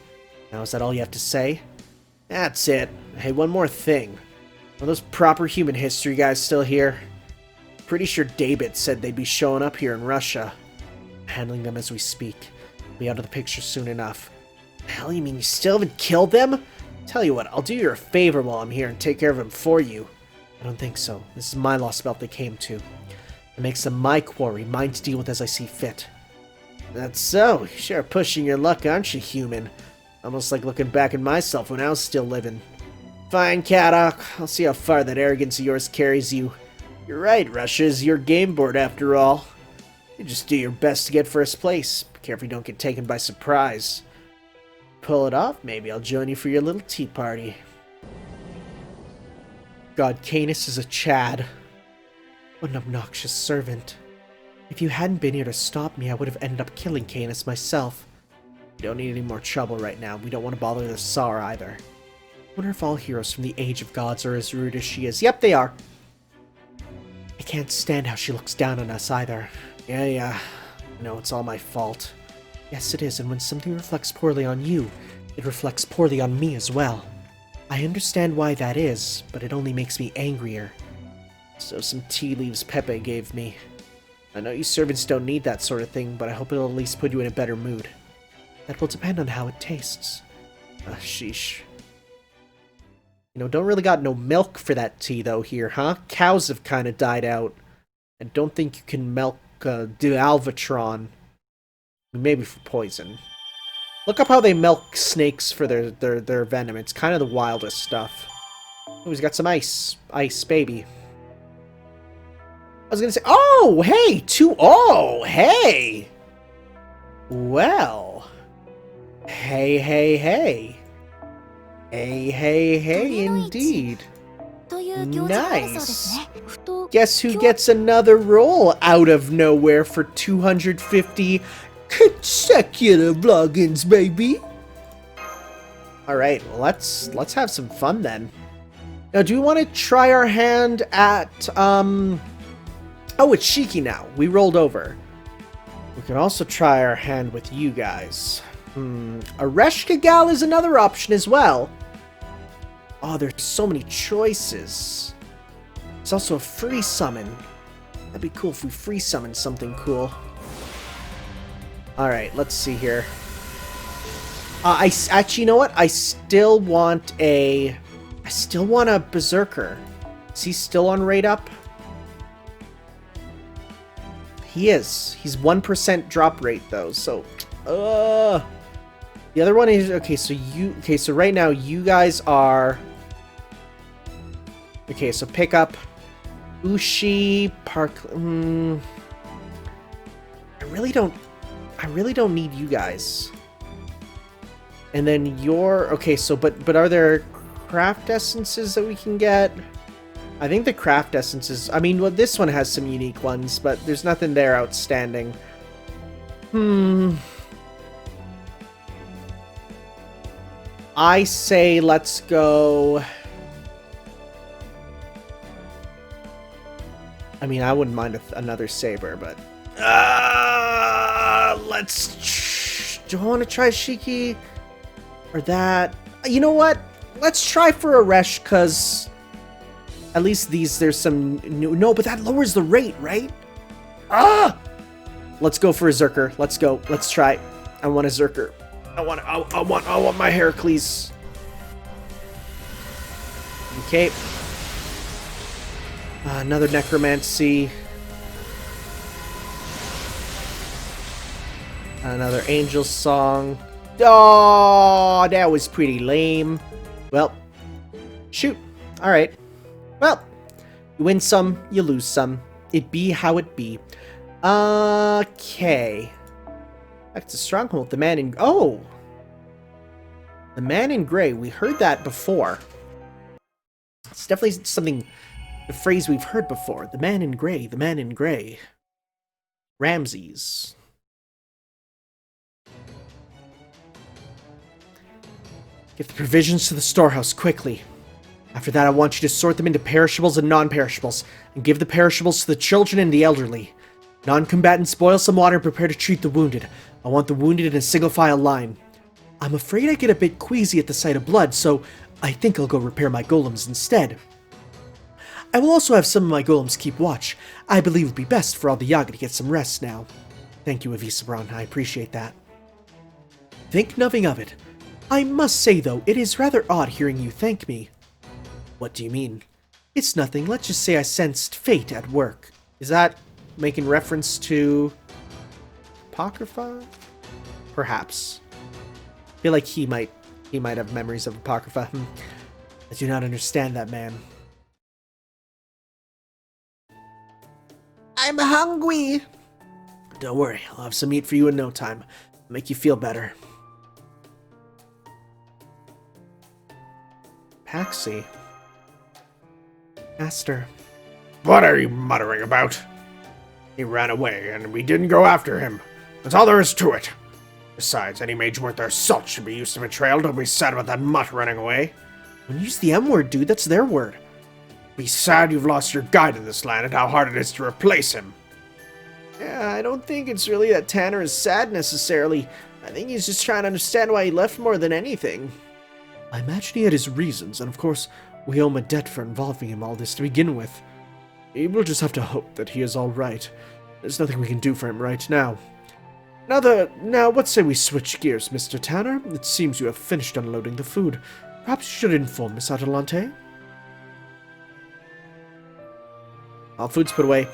Now, is that all you have to say? That's it. Hey, one more thing. Are those proper human history guys still here? Pretty sure David said they'd be showing up here in Russia. I'm handling them as we speak. They'll be out of the picture soon enough. The hell, you mean you still haven't killed them? Tell you what, I'll do you a favor while I'm here and take care of them for you. I don't think so. This is my Lostbelt they came to. It makes them my quarry, mine to deal with as I see fit. That's so. You're sure pushing your luck, aren't you, human? Almost like looking back at myself when I was still living. Fine, Caddock. I'll see how far that arrogance of yours carries you. You're right, Russia is your game board after all. You just do your best to get first place. Be careful you don't get taken by surprise. Pull it off, maybe I'll join you for your little tea party. God, Canis is a Chad. What an obnoxious servant. If you hadn't been here to stop me, I would have ended up killing Canis myself. We don't need any more trouble right now. We don't want to bother the Tsar either. I wonder if all heroes from the Age of Gods are as rude as she is. Yep, they are. I can't stand how she looks down on us either. Yeah. No, it's all my fault. Yes, it is, and when something reflects poorly on you, it reflects poorly on me as well. I understand why that is, but it only makes me angrier. So some tea leaves Pepe gave me. I know you servants don't need that sort of thing, but I hope it'll at least put you in a better mood. That will depend on how it tastes. Sheesh. You know, don't really got no milk for that tea though here, huh? Cows have kind of died out. I don't think you can milk Alvatron. Maybe for poison. Look up how they milk snakes for their venom. It's kind of the wildest stuff. Oh, he's got some ice. Ice, baby. I was gonna say, oh, hey! Oh, hey! Well. Hey, indeed. Nice. Guess who gets another roll out of nowhere for 250 consecutive logins, baby? Alright, well, let's have some fun then. Now, do we want to try our hand at, oh, it's Shiki now. We rolled over. We can also try our hand with you guys. Areshkagal is another option as well. Oh, there's so many choices. It's also a free summon. That'd be cool if we free summon something cool. Alright, let's see here. Actually, you know what? I still want a Berserker. Is he still on rate up? He is. He's 1% drop rate though, so the other one is so right now you guys are so pick up Ushi Park. I really don't need you guys. And then you're but are there craft essences that we can get? I think the craft essences, I mean, well, this one has some unique ones, but there's nothing there outstanding. I say let's go. I mean, I wouldn't mind another saber, but do I want to try Shiki or that? You know what? Let's try for Aresh, because at least there's some new. No, but that lowers the rate, right? Let's go for a Zerker. Let's go. Let's try. I want a Zerker. I want my Heracles. Okay. Another Necromancy. Another angel song. Oh, that was pretty lame. Well, shoot. Alright. Well, you win some, you lose some. It be how it be. Okay. Back to Stronghold. The man in... Oh! The man in gray. We heard that before. It's definitely something... A phrase we've heard before. The man in gray. The man in gray. Ramses. Get the provisions to the storehouse, quickly. After that, I want you to sort them into perishables and non-perishables, and give the perishables to the children and the elderly. Non-combatants, boil some water and prepare to treat the wounded. I want the wounded in a single file line. I'm afraid I get a bit queasy at the sight of blood, so I think I'll go repair my golems instead. I will also have some of my golems keep watch. I believe it would be best for all the Yaga to get some rest now. Thank you, Avisabron. I appreciate that. Think nothing of it. I must say, though, it is rather odd hearing you thank me. What do you mean? It's nothing. Let's just say I sensed fate at work. Is that making reference to Apocrypha? Perhaps. I feel like he might have memories of Apocrypha. I do not understand that man. I'm hungry. Don't worry, I'll have some meat for you in no time. Make you feel better. Paxy. Master. What are you muttering about? He ran away, and we didn't go after him. That's all there is to it. Besides, any mage worth their salt should be used to betrayal. Don't be sad about that mutt running away. Don't use the M word, dude. That's their word. Be sad you've lost your guide in this land and how hard it is to replace him. Yeah, I don't think it's really that Tanner is sad necessarily. I think he's just trying to understand why he left more than anything. I imagine he had his reasons, and of course, we owe him a debt for involving him all this to begin with. We'll just have to hope that he is alright. There's nothing we can do for him right now. Now, what say we switch gears, Mr. Tanner? It seems you have finished unloading the food. Perhaps you should inform Miss Atalante? All food's put away.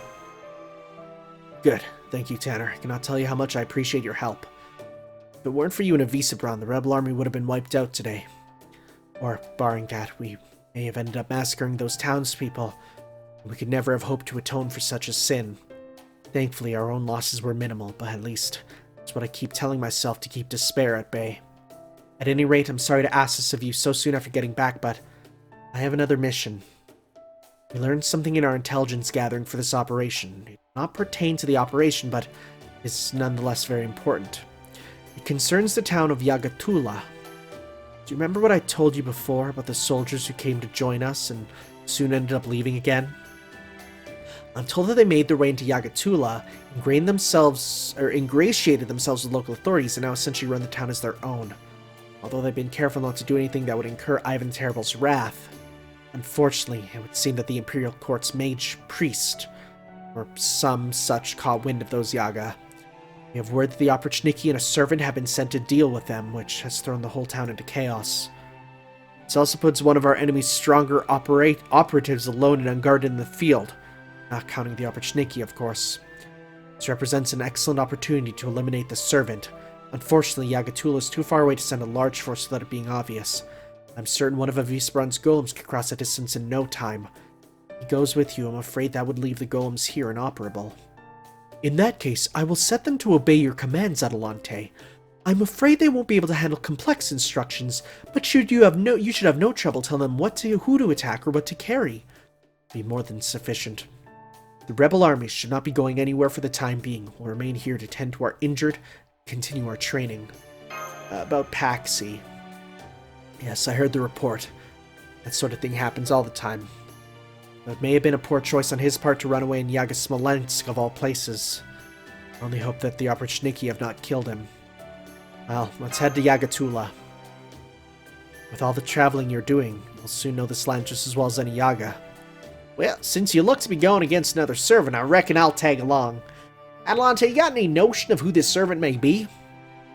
Good. Thank you, Tanner. I cannot tell you how much I appreciate your help. If it weren't for you and Avisabron, the rebel army would have been wiped out today. Or, barring that, we may have ended up massacring those townspeople. We could never have hoped to atone for such a sin. Thankfully, our own losses were minimal, but at least that's what I keep telling myself to keep despair at bay. At any rate, I'm sorry to ask this of you so soon after getting back, but I have another mission. We learned something in our intelligence gathering for this operation. It does not pertain to the operation, but is nonetheless very important. It concerns the town of Yagatullah. Do you remember what I told you before about the soldiers who came to join us and soon ended up leaving again? I'm told that they made their way into Yagatullah, ingratiated themselves with local authorities, and now essentially run the town as their own. Although they've been careful not to do anything that would incur Ivan the Terrible's wrath. Unfortunately, it would seem that the Imperial Court's mage priest, or some such, caught wind of those Yaga. We have word that the Oprichniki and a servant have been sent to deal with them, which has thrown the whole town into chaos. This also puts one of our enemy's stronger operatives alone and unguarded in the field, not counting the Oprichniki, of course. This represents an excellent opportunity to eliminate the servant. Unfortunately, Yagatullah is too far away to send a large force without it being obvious. I'm certain one of Avisabron's golems could cross that distance in no time. If he goes with you, I'm afraid that would leave the golems here inoperable. In that case, I will set them to obey your commands, Atalante. I'm afraid they won't be able to handle complex instructions, but you should have no trouble telling them who to attack or what to carry. Be more than sufficient. The rebel armies should not be going anywhere for the time being. We'll remain here to tend to our injured and continue our training. About Paxy. Yes, I heard the report. That sort of thing happens all the time. Though it may have been a poor choice on his part to run away in Yaga Smolensk of all places. I only hope that the Oprichniki have not killed him. Well, let's head to Yagatullah. With all the traveling you're doing, you'll soon know this land just as well as any Yaga. Well, since you look to be going against another servant, I reckon I'll tag along. Atalante, you got any notion of who this servant may be?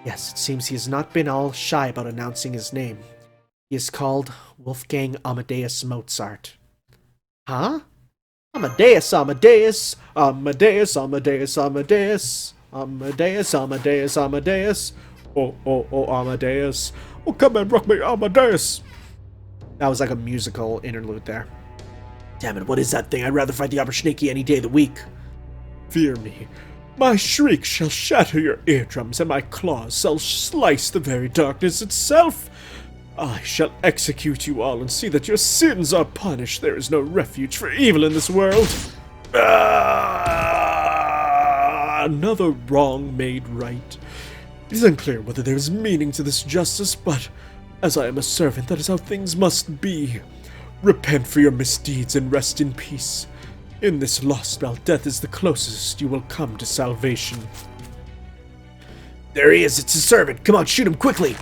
Yes, it seems he has not been all shy about announcing his name. He is called Wolfgang Amadeus Mozart. Huh? Amadeus, Amadeus, Amadeus, Amadeus, Amadeus. Amadeus, Amadeus, Amadeus. Oh, oh, oh, Amadeus. Oh, come and rock me, Amadeus. That was like a musical interlude there. Damn it, what is that thing? I'd rather fight the Oprichniki any day of the week. Fear me. My shriek shall shatter your eardrums, and my claws shall slice the very darkness itself. I shall execute you all and see that your sins are punished. There is no refuge for evil in this world. Another wrong made right. It is unclear whether there is meaning to this justice, but as I am a servant, that is how things must be. Repent for your misdeeds and rest in peace. In this Lostbelt, death is the closest you will come to salvation. There he is, it's his servant. Come on, shoot him quickly.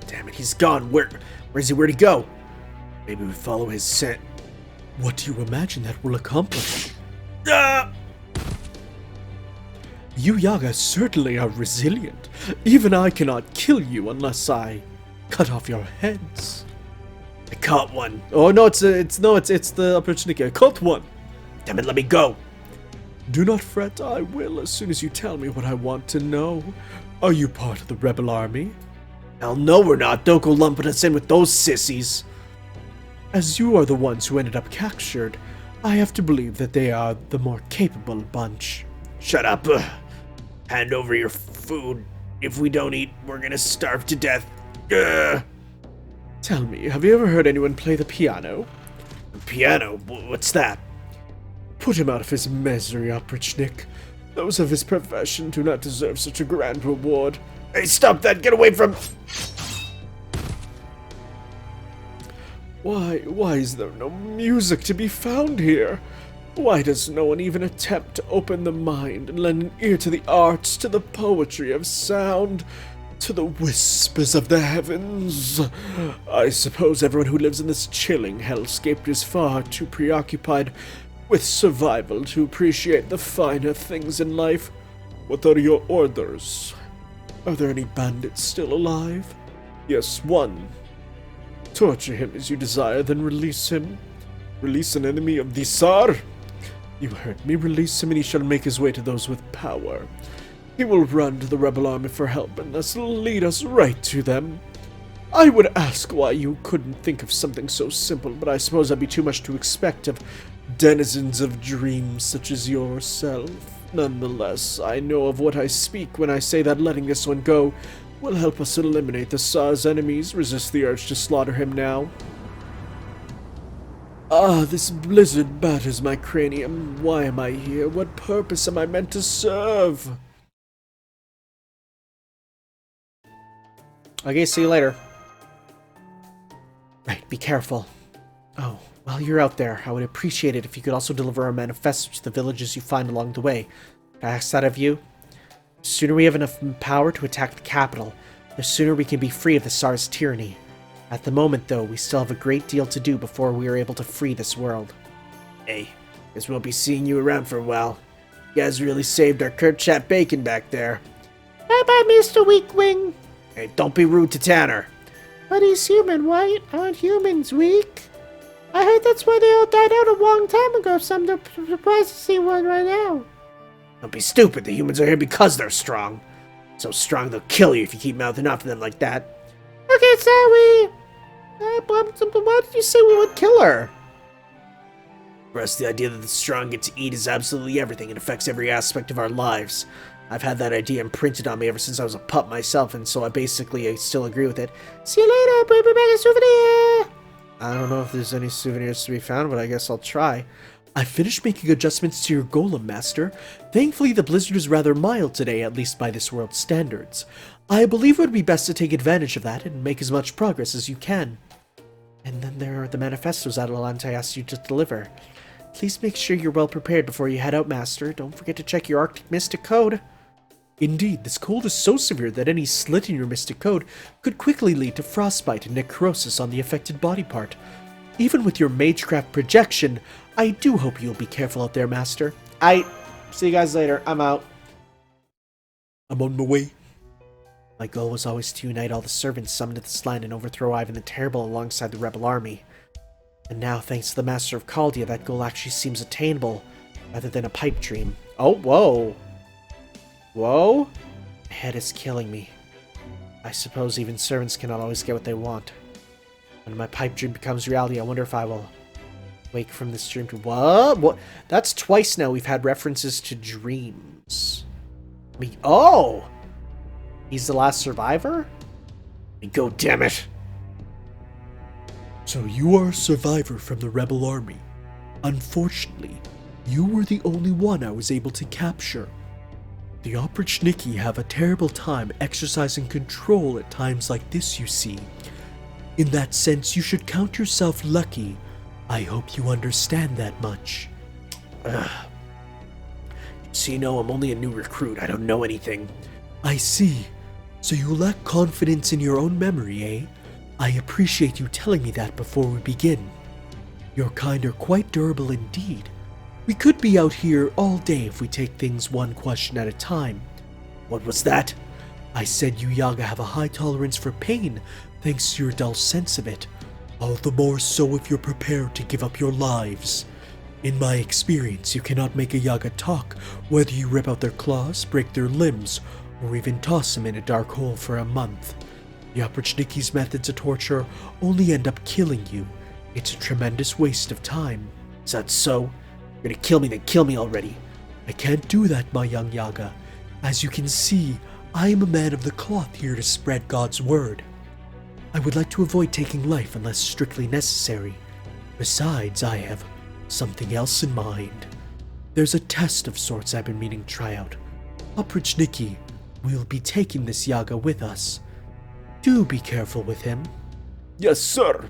Damn it, he's gone. Where's he? Where'd he go? Maybe we follow his scent. What do you imagine that will accomplish? You Yaga certainly are resilient. Even I cannot kill you unless I cut off your heads. I caught one. Oh no, it's the Oprichniki. I caught one. Damn it, let me go. Do not fret, I will as soon as you tell me what I want to know. Are you part of the rebel army? Hell no, we're not. Don't go lumping us in with those sissies. As you are the ones who ended up captured, I have to believe that they are the more capable bunch. Shut up. Hand over your food. If we don't eat, we're gonna starve to death. Tell me, have you ever heard anyone play the piano? The piano? What's that? Put him out of his misery, Oprichnik. Those of his profession do not deserve such a grand reward. Hey, stop that! Get away from... Why is there no music to be found here? Why does no one even attempt to open the mind and lend an ear to the arts, to the poetry of sound, to the whispers of the heavens? I suppose everyone who lives in this chilling hellscape is far too preoccupied with survival to appreciate the finer things in life. What are your orders? Are there any bandits still alive? Yes, one. Torture him as you desire, then release him. Release an enemy of the Tsar? You heard me. Release him and he shall make his way to those with power. He will run to the rebel army for help and thus lead us right to them. I would ask why you couldn't think of something so simple, but I suppose that'd be too much to expect of denizens of dreams such as yourself. Nonetheless, I know of what I speak when I say that letting this one go will help us eliminate the Tsar's enemies. Resist the urge to slaughter him now. Ah, this blizzard batters my cranium. Why am I here? What purpose am I meant to serve? Okay, see you later. Right, be careful. Oh, while you're out there, I would appreciate it if you could also deliver our manifesto to the villages you find along the way. Can I ask that of you? The sooner we have enough power to attack the capital, the sooner we can be free of the Tsar's tyranny. At the moment, though, we still have a great deal to do before we are able to free this world. Hey, guess we'll be seeing you around for a while. You guys really saved our Kurt Chat bacon back there. Bye-bye, Mr. Weakwing. Hey, don't be rude to Tanner. But he's human, right? Aren't humans weak? I heard that's why they all died out a long time ago, so I'm surprised to see one right now. Don't be stupid. The humans are here because they're strong. So strong they'll kill you if you keep mouthing off to them like that. Okay, sorry. Why did you say we would kill her? For us, the idea that the strong get to eat is absolutely everything and affects every aspect of our lives. I've had that idea imprinted on me ever since I was a pup myself, and so I still agree with it. See you later, bring me back a souvenir! I don't know if there's any souvenirs to be found, but I guess I'll try. I finished making adjustments to your golem, Master. Thankfully, the blizzard is rather mild today, at least by this world's standards. I believe it would be best to take advantage of that and make as much progress as you can. And then there are the manifestos Atalante asked you to deliver. Please make sure you're well prepared before you head out, Master. Don't forget to check your Arctic Mystic Code. Indeed, this cold is so severe that any slit in your Mystic Code could quickly lead to frostbite and necrosis on the affected body part. Even with your Magecraft projection, I do hope you'll be careful out there, Master. See you guys later. I'm out. I'm on my way. My goal was always to unite all the servants summoned to this land and overthrow Ivan the Terrible alongside the rebel army. And now, thanks to the Master of Chaldea, that goal actually seems attainable. rather than a pipe dream. Oh, whoa. Whoa. My head is killing me. I suppose even servants cannot always get what they want. When my pipe dream becomes reality, I wonder if I will wake from this dream to... What? That's twice now we've had references to dreams. Oh! He's the last survivor? Go, damn it! So you are a survivor from the rebel army. Unfortunately, you were the only one I was able to capture. The Oprichniki have a terrible time exercising control at times like this, you see. In that sense, you should count yourself lucky. I hope you understand that much. So you know, I'm only a new recruit. I don't know anything. I see. So you lack confidence in your own memory, eh? I appreciate you telling me that before we begin. Your kind are quite durable indeed. We could be out here all day if we take things one question at a time. What was that? I said you Yaga have a high tolerance for pain, thanks to your dull sense of it. All the more so if you're prepared to give up your lives. In my experience, you cannot make a Yaga talk, whether you rip out their claws, break their limbs, or even toss them in a dark hole for a month. The Oprichniki's methods of torture only end up killing you. It's a tremendous waste of time. Is that so? You're gonna kill me, then kill me already. I can't do that, my young Yaga. As you can see, I am a man of the cloth here to spread God's word. I would like to avoid taking life unless strictly necessary. Besides, I have something else in mind. There's a test of sorts I've been meaning to try out. Oprichniki, we'll be taking this Yaga with us. Do be careful with him. Yes, sir.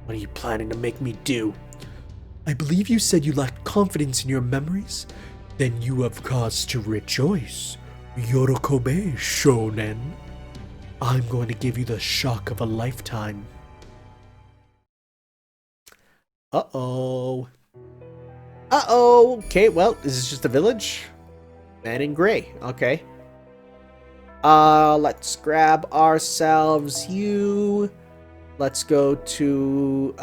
What are you planning to make me do? I believe you said you lacked confidence in your memories? Then you have cause to rejoice. Yorokobe, shonen. I'm going to give you the shock of a lifetime. Uh-oh. Uh-oh. Okay, well, is this just a village? Man in gray. Okay. Let's grab ourselves you. Let's go to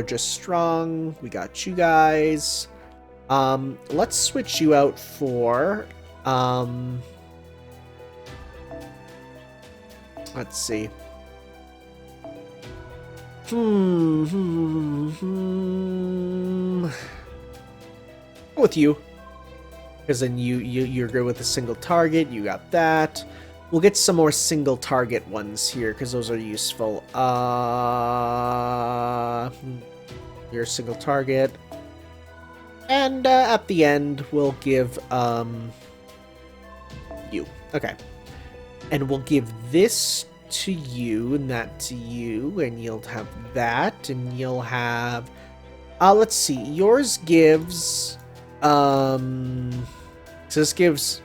just strong. We got you guys. Let's switch you out for let's see. Go with you. Because then you're good with a single target. You got that. We'll get some more single target ones here because those are useful. You're a single target. And at the end, we'll give you. Okay. And we'll give this to you and that to you, and you'll have that, and you'll have let's see, yours gives so this gives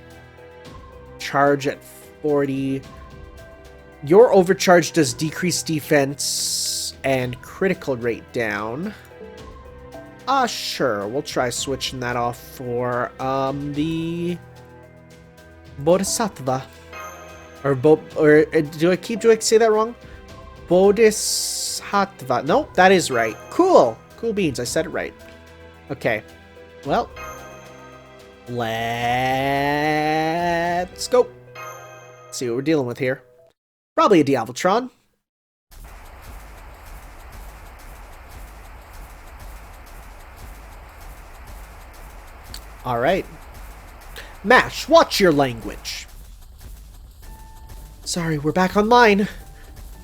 charge at 40. Your overcharge does decreased defense and critical rate down. Sure, we'll try switching that off for the Bodhisattva. Or do I say that wrong? Bodhisattva. Nope, that is right. Cool. Cool beans. I said it right. Okay. Well, let's go. See what we're dealing with here. Probably a Diabletron. Alright. Mash, watch your language. Sorry, we're back online.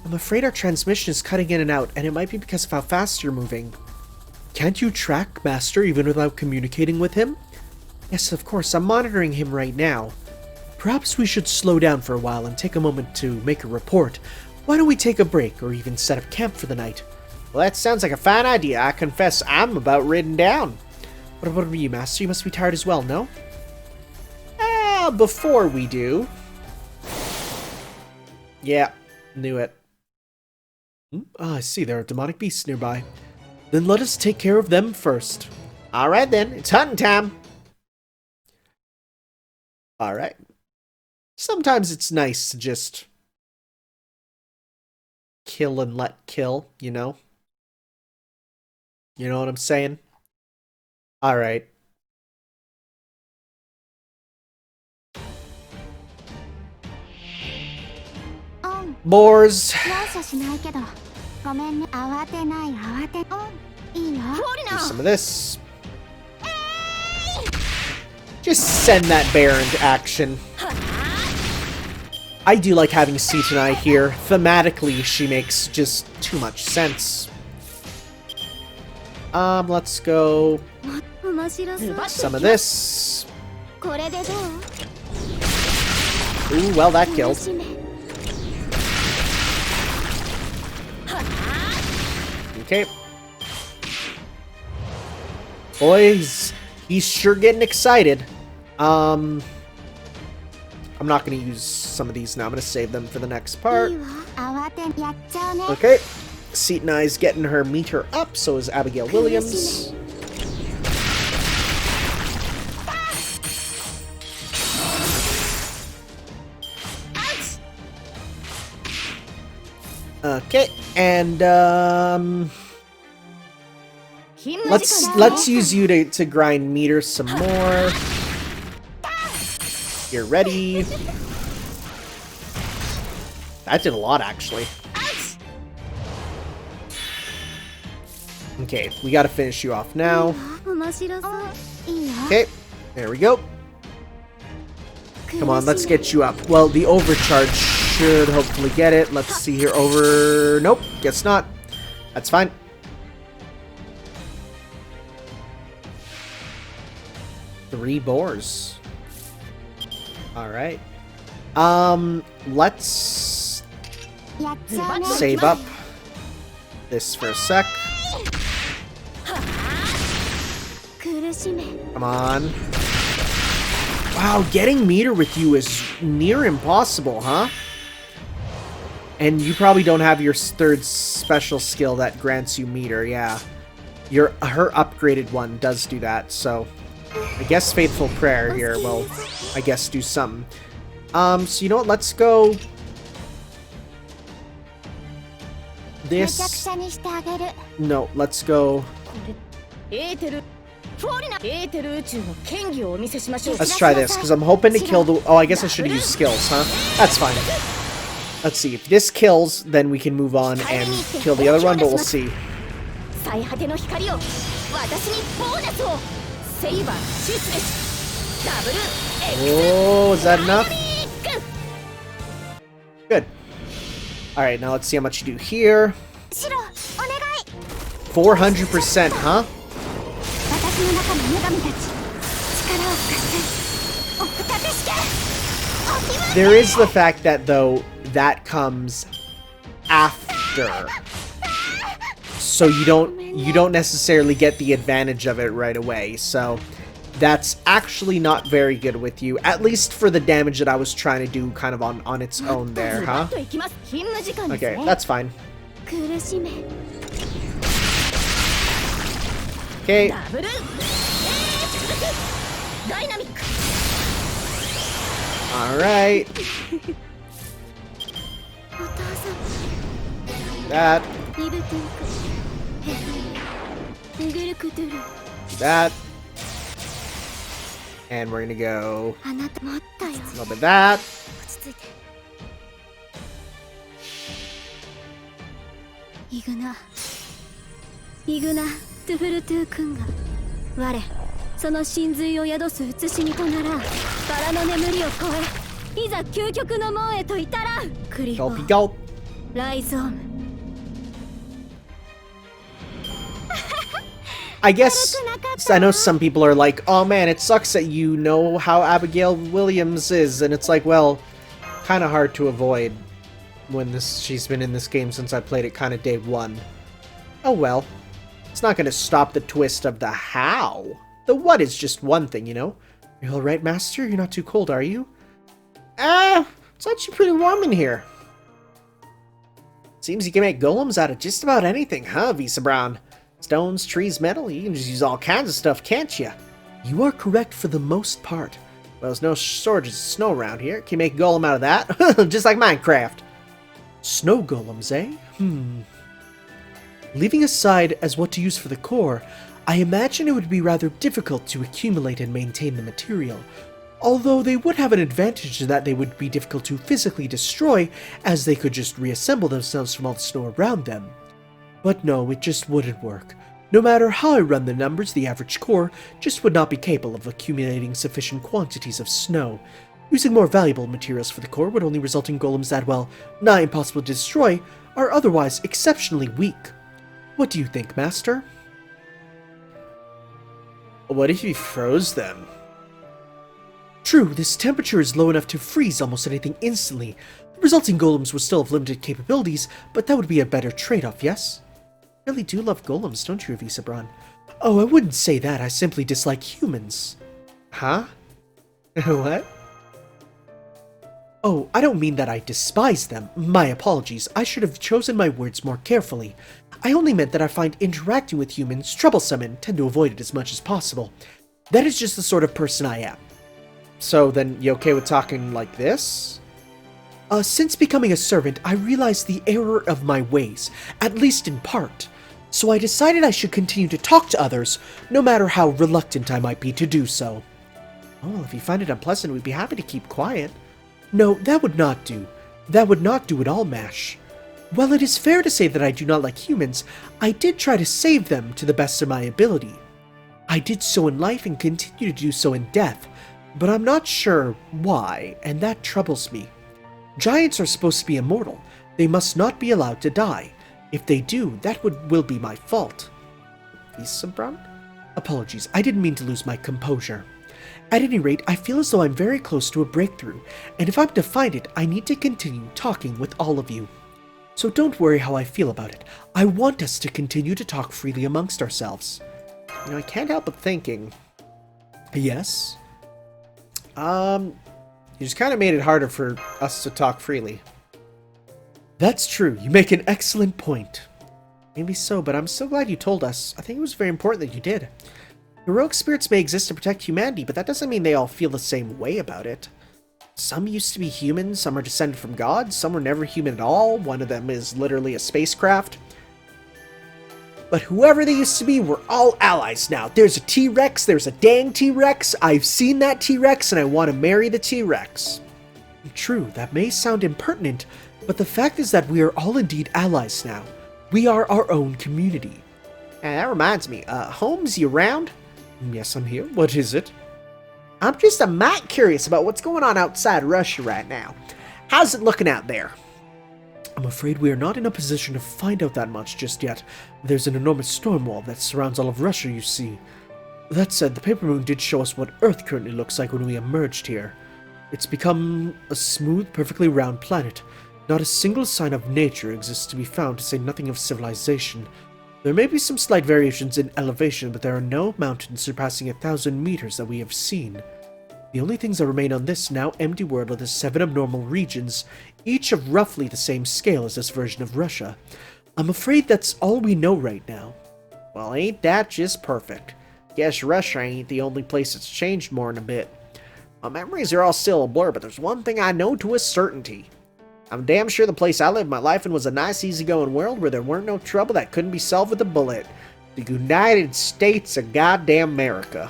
I'm afraid our transmission is cutting in and out, and it might be because of how fast you're moving. Can't you track Master even without communicating with him? Yes, of course, I'm monitoring him right now. Perhaps we should slow down for a while and take a moment to make a report. Why don't we take a break, or even set up camp for the night? Well, that sounds like a fine idea. I confess I'm about ridden down. What about you, Master? You must be tired as well, no? Before we do... Yeah, knew it. I see there are demonic beasts nearby. Then let us take care of them first. Alright then, it's hunting time. Alright. Sometimes it's nice to just kill and let kill, you know? You know what I'm saying? Alright. Boars. Do some of this. Just send that bear into action. I do like having Sany here. Thematically, she makes just too much sense. Let's go some of this. Ooh, well, that killed. Okay. Boys, he's sure getting excited. I'm not going to use some of these now. I'm going to save them for the next part. Okay. Sany's getting her meter up, so is Abigail Williams. Okay, and let's use you to grind meter some more. You're ready. That did a lot, actually. Okay, we gotta finish you off now. Okay, there we go. Come on, let's get you up. Well, the overcharge should hopefully get it. Let's see here. Over... Nope, guess not. That's fine. Three boars. Alright. Let's save up this for a sec. Come on. Wow, getting meter with you is near impossible, huh? And you probably don't have your third special skill that grants you meter, yeah. Her upgraded one does do that, so I guess Faithful Prayer here will, I guess, do something. So you know what, let's go this. No, let's go. Let's try this, because I'm hoping to kill the... Oh, I guess I should use skills, huh? That's fine. Let's see. If this kills, then we can move on and kill the other one, but we'll see. Oh, is that enough? Good. Alright, now let's see how much you do here. 400%, huh? There is the fact that, though, that comes after. So you don't necessarily get the advantage of it right away. So that's actually not very good with you, at least for the damage that I was trying to do kind of on its own there, huh? Okay, that's fine. Okay. Alright. That. That. And we're gonna go a little bit of that. Gulpy gulp. I guess I know some people are like, oh man, it sucks that you know how Abigail Williams is, and it's like, well, kind of hard to avoid when she's been in this game since I played it kind of day one. Oh well, it's not going to stop the twist of the how. The what is just one thing, you know. You all right, Master? You're not too cold, are you? It's actually pretty warm in here. Seems you can make golems out of just about anything, huh, Avisabron? Stones, trees, metal, you can just use all kinds of stuff, can't you? You are correct for the most part. Well, there's no shortage of snow around here. Can you make a golem out of that? Just like Minecraft. Snow golems, eh? Leaving aside as what to use for the core, I imagine it would be rather difficult to accumulate and maintain the material, although they would have an advantage in that they would be difficult to physically destroy, as they could just reassemble themselves from all the snow around them. But no, it just wouldn't work. No matter how I run the numbers, the average core just would not be capable of accumulating sufficient quantities of snow. Using more valuable materials for the core would only result in golems that, while nigh impossible to destroy, are otherwise exceptionally weak. What do you think, Master? What if you froze them? True, this temperature is low enough to freeze almost anything instantly. The resulting golems would still have limited capabilities, but that would be a better trade-off, yes? You really do love golems, don't you, Avisabron? Oh, I wouldn't say that. I simply dislike humans. Huh? What? Oh, I don't mean that I despise them. My apologies. I should have chosen my words more carefully. I only meant that I find interacting with humans troublesome and tend to avoid it as much as possible. That is just the sort of person I am. So then, you okay with talking like this? Since becoming a servant, I realized the error of my ways, at least in part. So I decided I should continue to talk to others, no matter how reluctant I might be to do so. Oh, if you find it unpleasant, we'd be happy to keep quiet. No, that would not do. That would not do at all, Mash. While it is fair to say that I do not like humans, I did try to save them to the best of my ability. I did so in life and continue to do so in death, but I'm not sure why, and that troubles me. Giants are supposed to be immortal. They must not be allowed to die. If they do, that will be my fault. Avisabron? Apologies, I didn't mean to lose my composure. At any rate, I feel as though I'm very close to a breakthrough, and if I'm to find it, I need to continue talking with all of you. So don't worry how I feel about it. I want us to continue to talk freely amongst ourselves. You know, I can't help but thinking. Yes? You just kind of made it harder for us to talk freely. That's true. You make an excellent point. Maybe so, but I'm so glad you told us. I think it was very important that you did. Heroic spirits may exist to protect humanity, but that doesn't mean they all feel the same way about it. Some used to be human, some are descended from gods, some were never human at all, one of them is literally a spacecraft. But whoever they used to be, we're all allies now. There's a T-Rex, there's a dang T-Rex, I've seen that T-Rex, and I want to marry the T-Rex. True, that may sound impertinent, but the fact is that we are all indeed allies now. We are our own community. And that reminds me, Holmes, you around? Yes, I'm here. What is it? I'm just a mite curious about what's going on outside Russia right now. How's it looking out there? I'm afraid we are not in a position to find out that much just yet. There's an enormous storm wall that surrounds all of Russia, you see. That said, the paper moon did show us what Earth currently looks like when we emerged here. It's become a smooth, perfectly round planet. Not a single sign of nature exists to be found, to say nothing of civilization. There may be some slight variations in elevation, but there are no mountains surpassing 1,000 meters that we have seen. The only things that remain on this now empty world are the 7 abnormal regions, each of roughly the same scale as this version of Russia. I'm afraid that's all we know right now. Well, ain't that just perfect? Guess Russia ain't the only place that's changed more in a bit. My memories are all still a blur, but there's one thing I know to a certainty. I'm damn sure the place I lived my life in was a nice, easygoing world where there weren't no trouble that couldn't be solved with a bullet. The United States of goddamn America.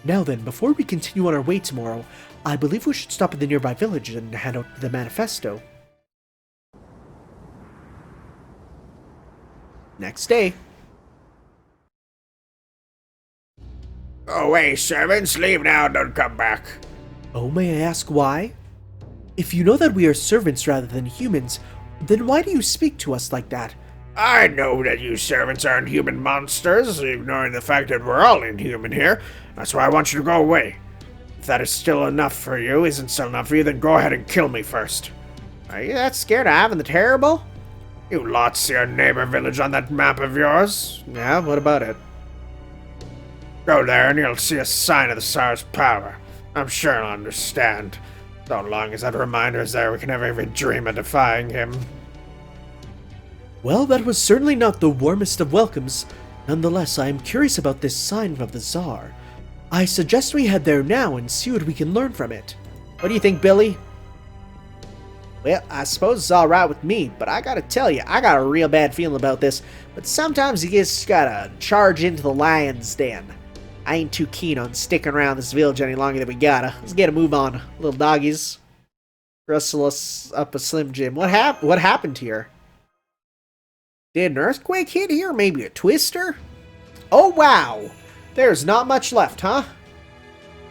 Now then, before we continue on our way tomorrow, I believe we should stop at the nearby village and hand out the manifesto. Next day. Go away, servants. Leave now, don't come back. Oh, may I ask why? If you know that we are servants rather than humans, then why do you speak to us like that? I know that you servants aren't human monsters, ignoring the fact that we're all inhuman here. That's why I want you to go away. If that is still enough for you, isn't still enough for you, then go ahead and kill me first. Are you that scared of Ivan the Terrible? You lot see our neighbor village on that map of yours? Yeah, what about it? Go there and you'll see a sign of the Tsar's power. I'm sure you'll understand. So long as that reminder is there, we can never even dream of defying him. Well, that was certainly not the warmest of welcomes. Nonetheless, I am curious about this sign of the Tsar. I suggest we head there now and see what we can learn from it. What do you think, Billy? Well, I suppose it's alright with me, but I gotta tell you, I got a real bad feeling about this. But sometimes you just gotta charge into the lion's den. I ain't too keen on sticking around this village any longer than we gotta. Let's get a move on, little doggies. Rustle us up a Slim Jim. What happened here? Did an earthquake hit here? Maybe a twister? Oh, wow. There's not much left, huh?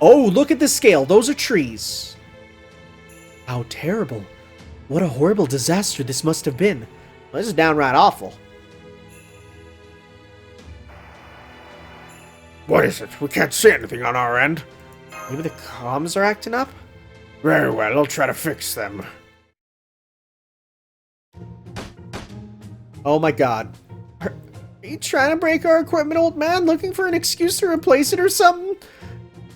Oh, look at the scale. Those are trees. How terrible. What a horrible disaster this must have been. Well, this is downright awful. What is it? We can't see anything on our end. Maybe the comms are acting up? Very well, I'll try to fix them. Oh my god. Are you trying to break our equipment, old man? Looking for an excuse to replace it or something?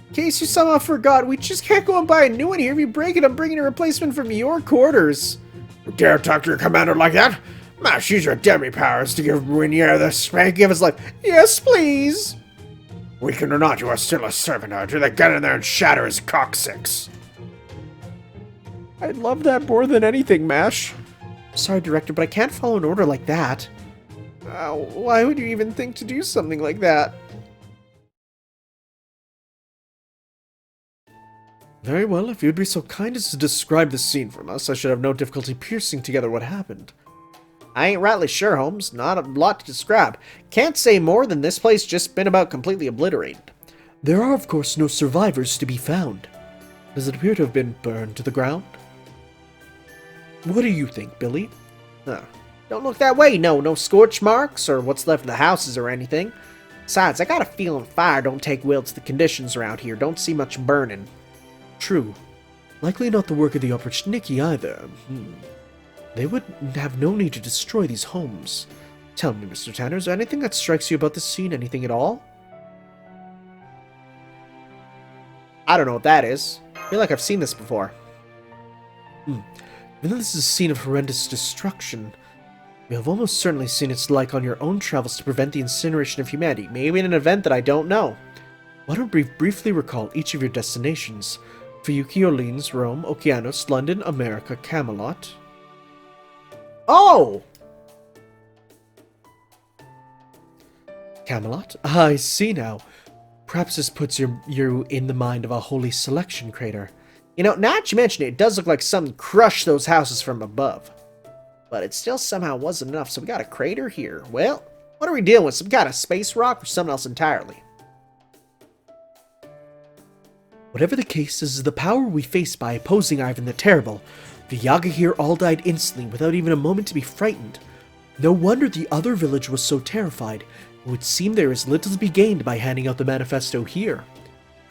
In case you somehow forgot, we just can't go and buy a new one here. If you break it, I'm bringing a replacement from your quarters. You dare talk to your commander like that? Mash, use your demi-powers to give Renier the spank. Give his life. Yes, please. Weakened or not, you are still a servant, aren't you? Then get in there and shatter his coccyx. I'd love that more than anything, Mash. Sorry, Director, but I can't follow an order like that. Why would you even think to do something like that? Very well, if you'd be so kind as to describe the scene from us, I should have no difficulty piecing together what happened. I ain't rightly sure, Holmes. Not a lot to describe. Can't say more than this place just been about completely obliterated. There are, of course, no survivors to be found. Does it appear to have been burned to the ground? What do you think, Billy? Don't look that way. No scorch marks or what's left of the houses or anything. Besides, I got a feeling fire don't take well to the conditions around here. Don't see much burning. True. Likely not the work of the Oprichniki either. They would have no need to destroy these homes. Tell me, Mr. Tanner, is there anything that strikes you about this scene? Anything at all? I don't know what that is. I feel like I've seen this before. Even though this is a scene of horrendous destruction, you have almost certainly seen its like on your own travels to prevent the incineration of humanity. Maybe in an event that I don't know. Why don't we briefly recall each of your destinations? Fiuki, Orleans, Rome, Okeanos, London, America, Camelot. Oh! Camelot? I see now. Perhaps this puts you in the mind of a holy selection crater. You know, now that you mention it, it does look like something crushed those houses from above. But it still somehow wasn't enough, so we got a crater here. Well, what are we dealing with? Some kind of space rock or something else entirely? Whatever the case, this is the power we face by opposing Ivan the Terrible. The Yaga here all died instantly without even a moment to be frightened. No wonder the other village was so terrified. It would seem there is little to be gained by handing out the manifesto here.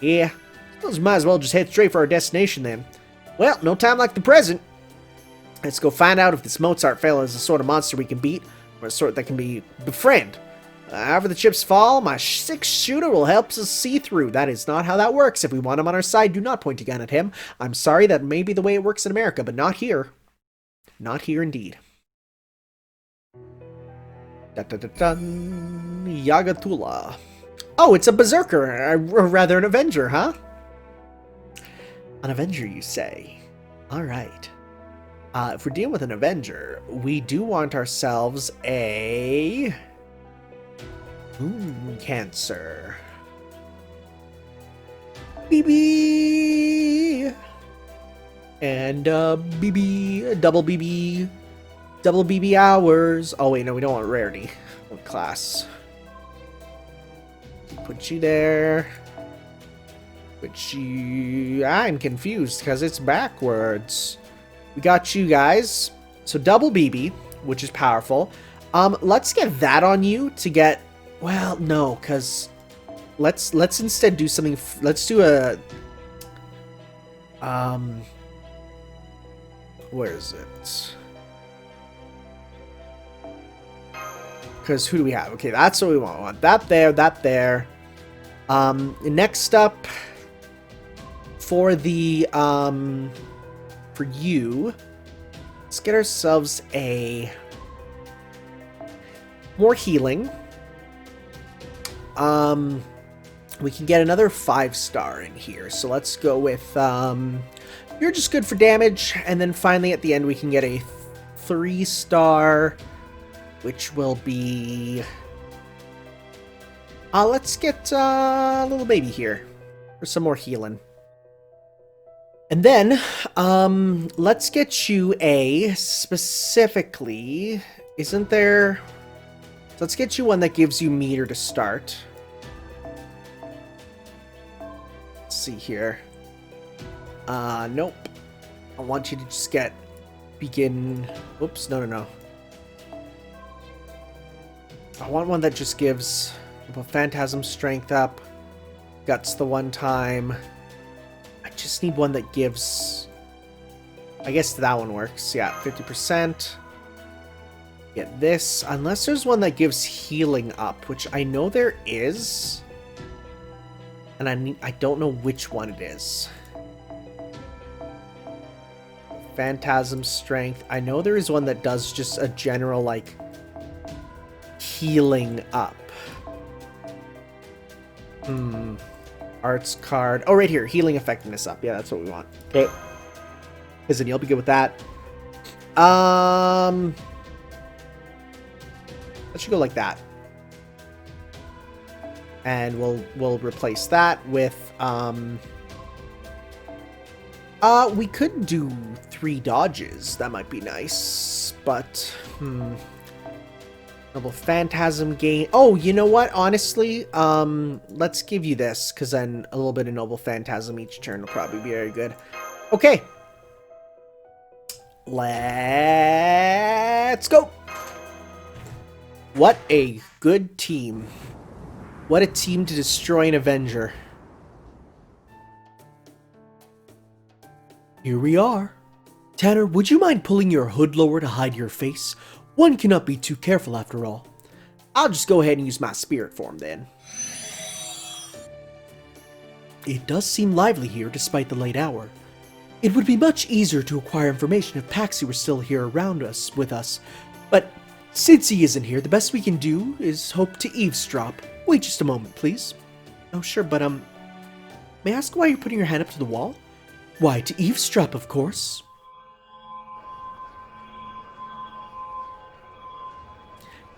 Yeah, suppose we might as well just head straight for our destination then. Well, no time like the present. Let's go find out if this Mozart fella is the sort of monster we can beat, or a sort that can be befriend. However the chips fall, my 6-shooter will help us see through. That is not how that works. If we want him on our side, do not point a gun at him. I'm sorry, that may be the way it works in America, but not here. Not here indeed. Dun-dun-dun-dun. Yagatullah. Oh, it's a berserker, or rather an avenger, huh? An avenger, you say? Alright. If we're dealing with an avenger, we do want ourselves a... Cancer. BB! And, BB, double BB hours. Oh wait, no, we don't want rarity. What class? Put you there. Put you... I'm confused, because it's backwards. We got you guys. So double BB, which is powerful. Let's get that on you to get... Well, no, because let's instead do something. Let's do a where is it? Because who do we have? Okay, that's what we want. We want that there, that there. Next up for the for you, let's get ourselves a more healing. we can get another 5-star in here. So let's go with, you're just good for damage. And then finally at the end we can get a 3-star, which will be... let's get little baby here for some more healing. And then, let's get you a specifically... Isn't there... Let's get you one that gives you meter to start. Let's see here. Nope. I want you to just get... Begin... Oops, no. I want one that just gives... Phantasm strength up. Guts the one time. I just need one that gives... I guess that one works. Yeah, 50%. Get this. Unless there's one that gives healing up, which I know there is. And I don't know which one it is. Phantasm strength. I know there is one that does just a general, like, healing up. Arts card. Oh, right here. Healing effectiveness up. Yeah, that's what we want. Okay. Listen, you'll be good with that. Let's should go like that. And we'll replace that with we could do 3 dodges. That might be nice, but Noble Phantasm gain. Oh, you know what? Honestly, let's give you this, because then a little bit of Noble Phantasm each turn will probably be very good. Okay. Let's go. What a good team. What a team to destroy an Avenger. Here we are. Tanner, would you mind pulling your hood lower to hide your face? One cannot be too careful after all. I'll just go ahead and use my spirit form then. It does seem lively here despite the late hour. It would be much easier to acquire information if Paxy were still here around us with us, but since he isn't here, the best we can do is hope to eavesdrop. Wait just a moment, please. Oh, sure, but may I ask why you're putting your hand up to the wall? Why, to eavesdrop, of course.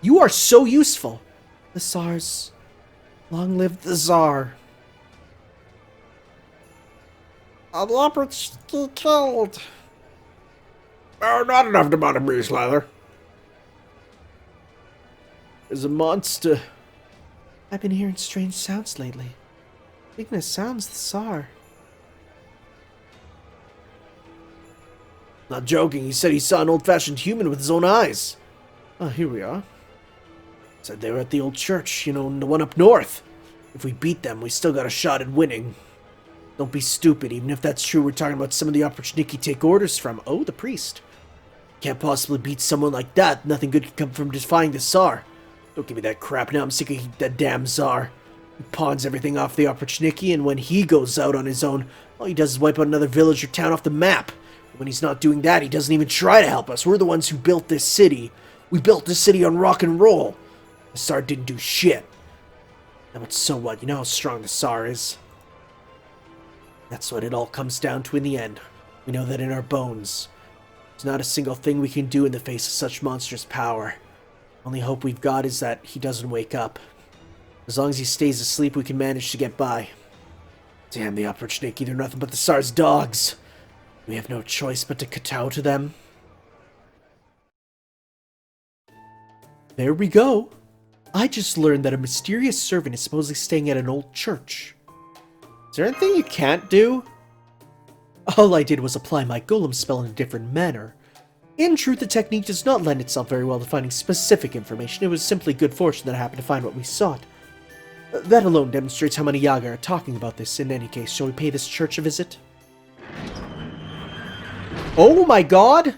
You are so useful. The Tsars. Long live the Tsar. An Oprichniki killed. Oh, not enough to bother me, Slather. Is a monster. I've been hearing strange sounds lately. Ignis sounds the Tsar. Not joking, he said he saw an old-fashioned human with his own eyes. Oh, here we are. Said they were at the old church, you know, the one up north. If we beat them, we still got a shot at winning. Don't be stupid, even if that's true, we're talking about some of the Oprichniki take orders from. Oh, the priest. Can't possibly beat someone like that. Nothing good can come from defying the Tsar. Don't give me that crap now, I'm sick of that damn Tsar. He pawns everything off the Oprichniki, and when he goes out on his own, all he does is wipe out another village or town off the map. When he's not doing that, he doesn't even try to help us. We're the ones who built this city. We built this city on rock and roll. The Tsar didn't do shit. Now, but so what? You know how strong the Tsar is. That's what it all comes down to in the end. We know that in our bones. There's not a single thing we can do in the face of such monstrous power. Only hope we've got is that he doesn't wake up. As long as he stays asleep, we can manage to get by. Damn the Oprichniki, they're nothing but the Tsar's dogs. We have no choice but to kowtow to them. There we go. I just learned that a mysterious servant is supposedly staying at an old church. Is there anything you can't do? All I did was apply my golem spell in a different manner. In truth, the technique does not lend itself very well to finding specific information. It was simply good fortune that I happened to find what we sought. That alone demonstrates how many Yaga are talking about this. In any case, shall we pay this church a visit? Oh my god!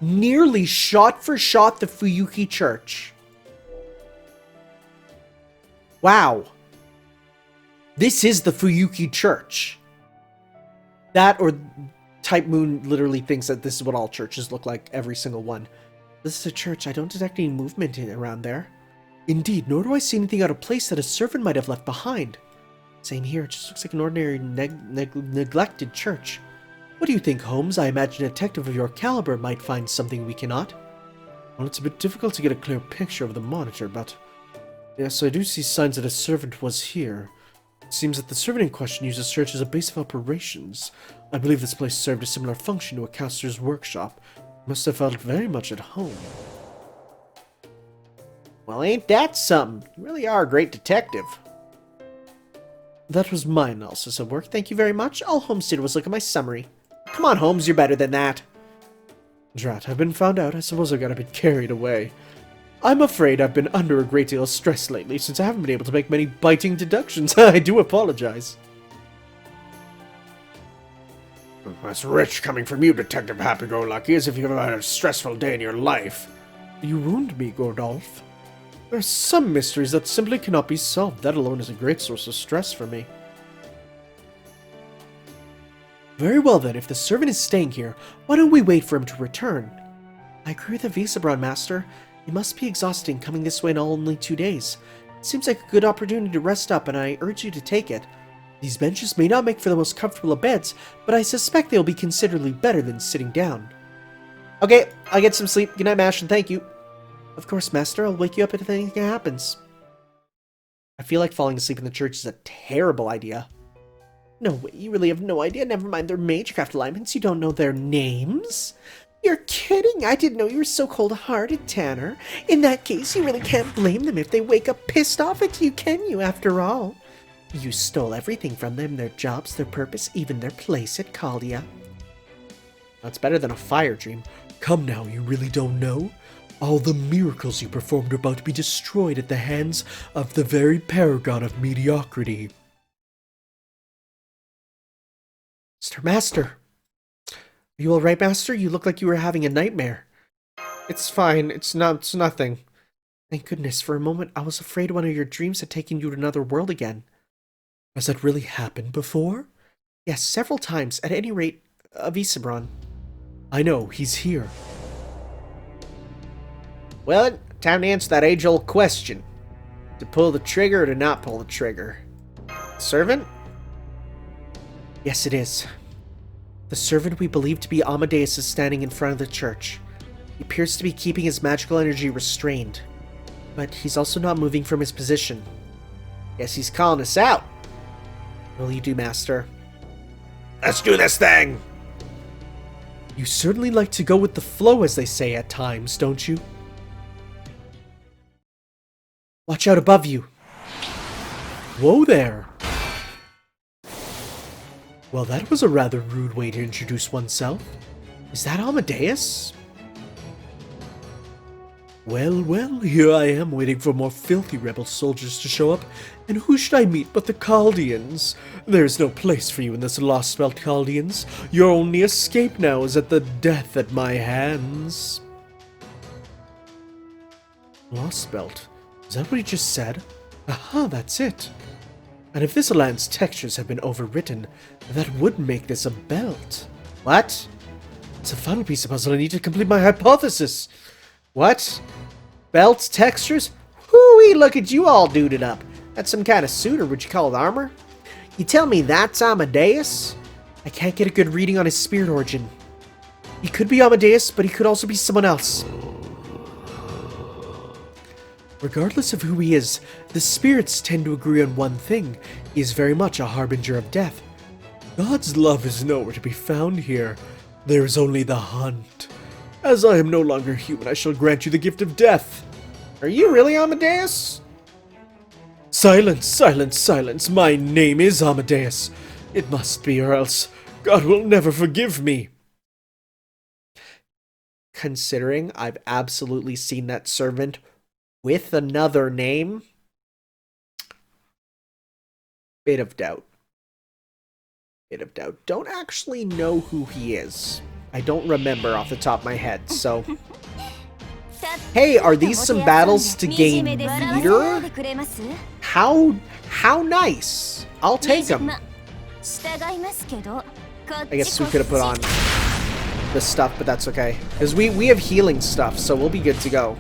Nearly shot for shot the Fuyuki Church. Wow. This is the Fuyuki Church. That or Type Moon literally thinks that this is what all churches look like, every single one. This is a church. I don't detect any movement around there. Indeed, nor do I see anything out of place that a servant might have left behind. Same here, it just looks like an ordinary neglected church. What do you think, Holmes? I imagine a detective of your caliber might find something we cannot. Well, it's a bit difficult to get a clear picture of the monitor, but... Yes, I do see signs that a servant was here. It seems that the servant in question used the church as a base of operations. I believe this place served a similar function to a counselor's workshop. Must have felt very much at home. Well, ain't that something? You really are a great detective. That was my analysis of work. Thank you very much. All Holmes did was look at my summary. Come on, Holmes, you're better than that. Drat, I've been found out. I suppose I got a bit carried away. I'm afraid I've been under a great deal of stress lately, since I haven't been able to make many biting deductions. I do apologize. That's rich coming from you, Detective Happy-Go-Lucky, as if you've ever had a stressful day in your life. You wound me, Gordolph. There are some mysteries that simply cannot be solved. That alone is a great source of stress for me. Very well then, if the servant is staying here, why don't we wait for him to return? I agree with Avisabron, Master. It must be exhausting coming this way in only 2 days. It seems like a good opportunity to rest up, and I urge you to take it. These benches may not make for the most comfortable of beds, but I suspect they'll be considerably better than sitting down. Okay, I'll get some sleep. Good night, Mash, and thank you. Of course, Master. I'll wake you up if anything happens. I feel like falling asleep in the church is a terrible idea. No way, you really have no idea. Never mind their magecraft alignments. You don't know their names? You're kidding. I didn't know you were so cold-hearted, Tanner. In that case, you really can't blame them if they wake up pissed off at you, can you, after all? You stole everything from them, their jobs, their purpose, even their place at Caldia. That's better than a fire dream. Come now, you really don't know? All the miracles you performed are about to be destroyed at the hands of the very paragon of mediocrity. Mr. Master! Are you alright, Master? You look like you were having a nightmare. It's fine. It's nothing. Thank goodness. For a moment, I was afraid one of your dreams had taken you to another world again. Has that really happened before? Yes, several times. At any rate, Avisabron. I know, he's here. Well, time to answer that age-old question. To pull the trigger or to not pull the trigger? Servant? Yes, it is. The servant we believe to be Amadeus is standing in front of the church. He appears to be keeping his magical energy restrained. But he's also not moving from his position. Guess he's calling us out. What will you do, Master? Let's do this thing! You certainly like to go with the flow, as they say at times, don't you? Watch out above you. Whoa there. Well, that was a rather rude way to introduce oneself. Is that Amadeus? Well, here I am waiting for more filthy rebel soldiers to show up, and who should I meet but the Chaldeans? There's no place for you in this Lostbelt, Chaldeans. Your only escape now is at the death at my hands. Lostbelt? Is that what he just said? Aha, that's it. And if this land's textures have been overwritten, that would make this a belt. What? It's a final piece of puzzle I need to complete my hypothesis. What? Belt textures? Whoo-wee, look at you all duded up. That's some kind of suit, or would you call it armor? You tell me that's Amadeus? I can't get a good reading on his spirit origin. He could be Amadeus, but he could also be someone else. Regardless of who he is, the spirits tend to agree on one thing. He is very much a harbinger of death. God's love is nowhere to be found here. There is only the hunt. As I am no longer human, I shall grant you the gift of death. Are you really Amadeus? Silence, silence, silence. My name is Amadeus. It must be, or else God will never forgive me. Considering I've absolutely seen that servant with another name, bit of doubt. Don't actually know who he is. I don't remember off the top of my head, so... Hey, are these some battles to gain meter? How nice. I'll take them. I guess we could have put on this stuff, but that's okay. Because we have healing stuff, so we'll be good to go.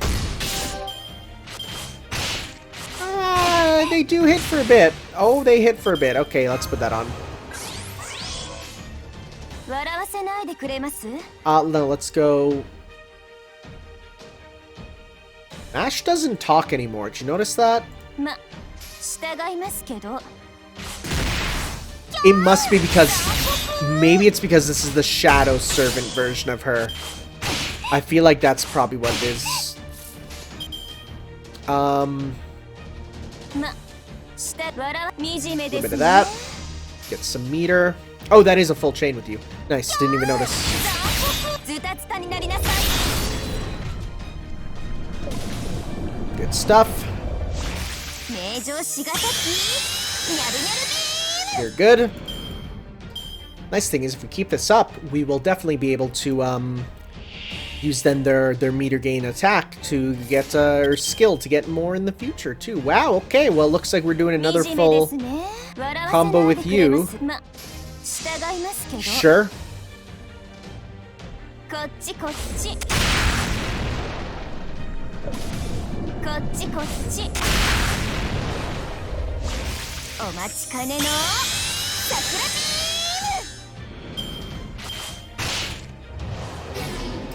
they do hit for a bit. Oh, they hit for a bit. Okay, let's put that on. No, let's go. Ash doesn't talk anymore. Did you notice that? It must be because... Maybe it's because this is the Shadow Servant version of her. I feel like that's probably what it is. A little bit of that. Get some meter. Oh, that is a full chain with you. Nice, didn't even notice. Good stuff. You're good. Nice thing is, if we keep this up, we will definitely be able to use then their meter gain attack to get or skill to get more in the future too. Wow. Okay. Well, looks like we're doing another full combo with you. Sure.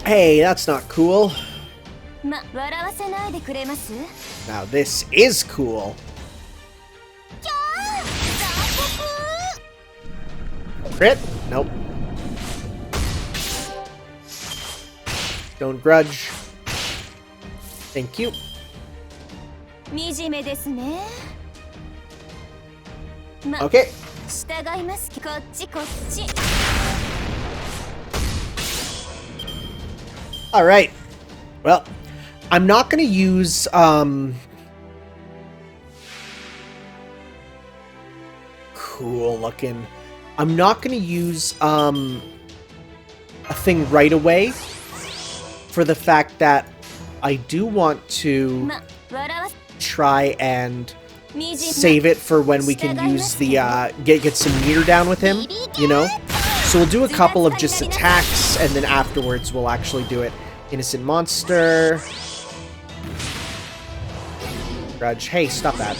Hey, that's not cool. Now this is cool. Crit? Nope. Don't grudge. Thank you. Okay. Alright. Well, I'm not going to use, cool looking. I'm not going to use, a thing right away for the fact that I do want to try and save it for when we can use the, get some meter down with him, you know? So we'll do a couple of just attacks, and then afterwards we'll actually do it. Innocent monster. Grudge. Hey, stop that.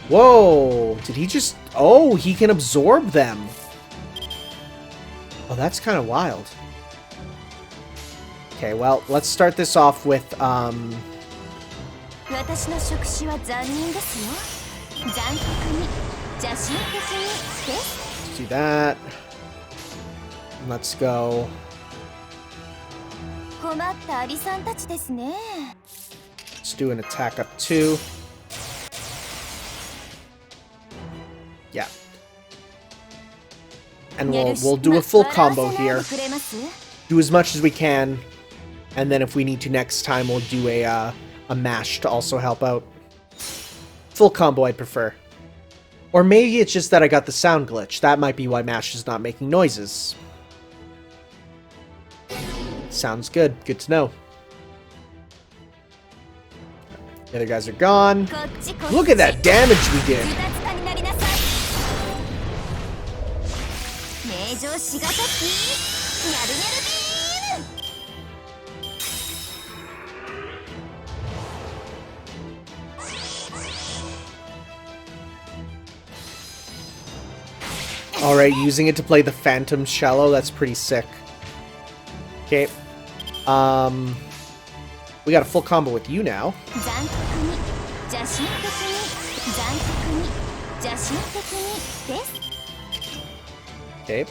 Whoa! Did he just... Oh, he can absorb them. Oh, that's kind of wild. Okay, well, let's start this off with, Let's do that. Let's go. Let's do an attack up 2. Yeah. And we'll do a full combo here. Do as much as we can. And then if we need to next time, we'll do a mash to also help out. Full combo I'd prefer. Or maybe it's just that I got the sound glitch. That might be why mash is not making noises. Sounds good. Good to know. The other guys are gone. Look at that damage we did. Alright, using it to play the Phantom Cello, that's pretty sick. Okay. We got a full combo with you now. Okay.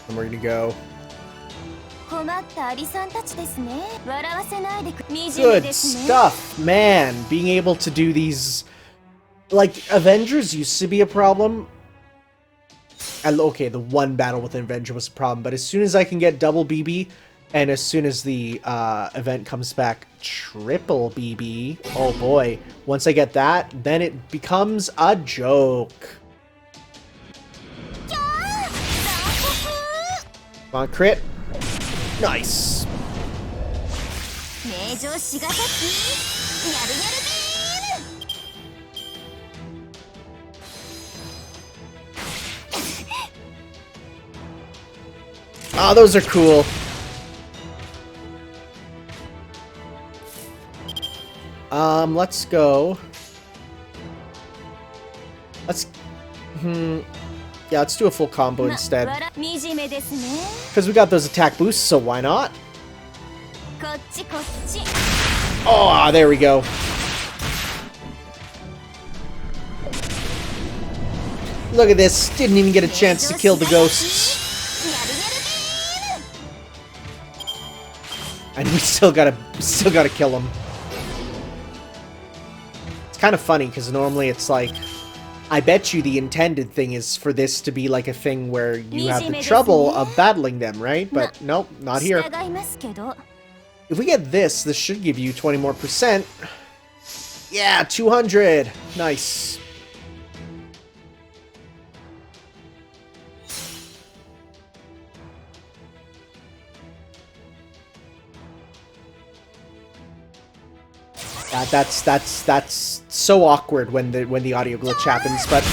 And we're gonna go. Good stuff, man. Being able to do these... Like, Avengers used to be a problem. And, okay, the one battle with Avenger was a problem, but as soon as I can get double BB, and as soon as the event comes back, triple BB, oh boy. Once I get that, then it becomes a joke. Come on, crit. Nice. Oh, those are cool. Let's go. Let's... yeah, let's do a full combo instead. Because we got those attack boosts, so why not? Oh, there we go. Look at this. Didn't even get a chance to kill the ghosts. And we still gotta kill them. It's kind of funny, because normally it's like... I bet you the intended thing is for this to be like a thing where you have the trouble of battling them, right? But nope, not here. If we get this, this should give you 20 more %. Yeah, 200. Nice. That's so awkward when the audio glitch happens, but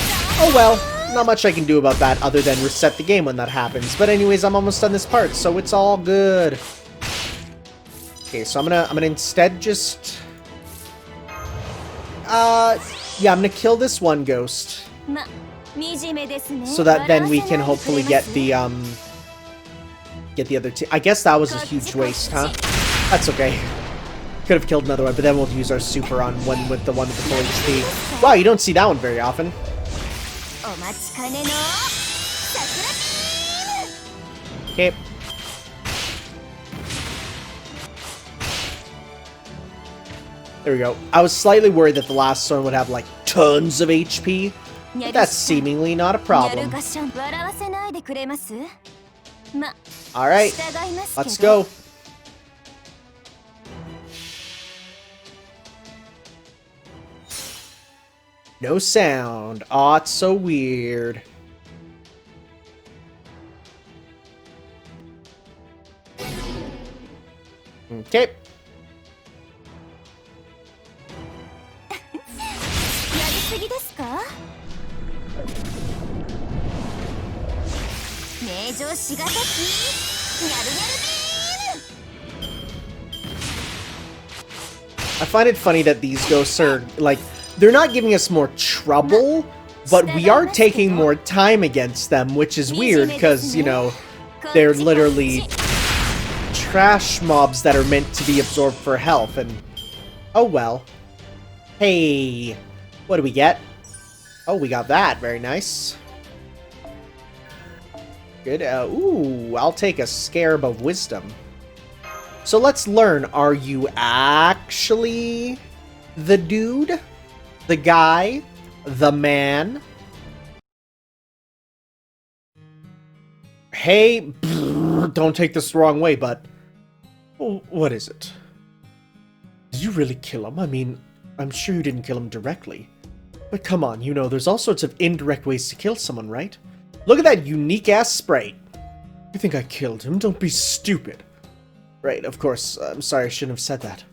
oh well, not much I can do about that other than reset the game when that happens. But anyways, I'm almost done this part, so it's all good. Okay, so I'm gonna instead just yeah, I'm gonna kill this one ghost so that then we can hopefully get the other two. I guess that was a huge waste, huh? That's okay. Could have killed another one, but then we'll use our super on one with the full HP. Wow, you don't see that one very often. Okay. There we go. I was slightly worried that the last one would have like tons of HP, but that's seemingly not a problem. Alright, let's go. No sound. Aw, it's so weird. Okay. I find it funny that these ghosts are, like, they're not giving us more trouble, but we are taking more time against them, which is weird, because, you know, they're literally trash mobs that are meant to be absorbed for health, and... oh well. Hey, what do we get? Oh, we got that. Very nice. Good. Ooh, I'll take a Scarab of Wisdom. So let's learn, are you actually the dude? The guy? The man? Hey, don't take this the wrong way, but... what is it? Did you really kill him? I mean, I'm sure you didn't kill him directly. But come on, you know, there's all sorts of indirect ways to kill someone, right? Look at that unique-ass sprite. You think I killed him? Don't be stupid. Right, of course. I'm sorry, I shouldn't have said that.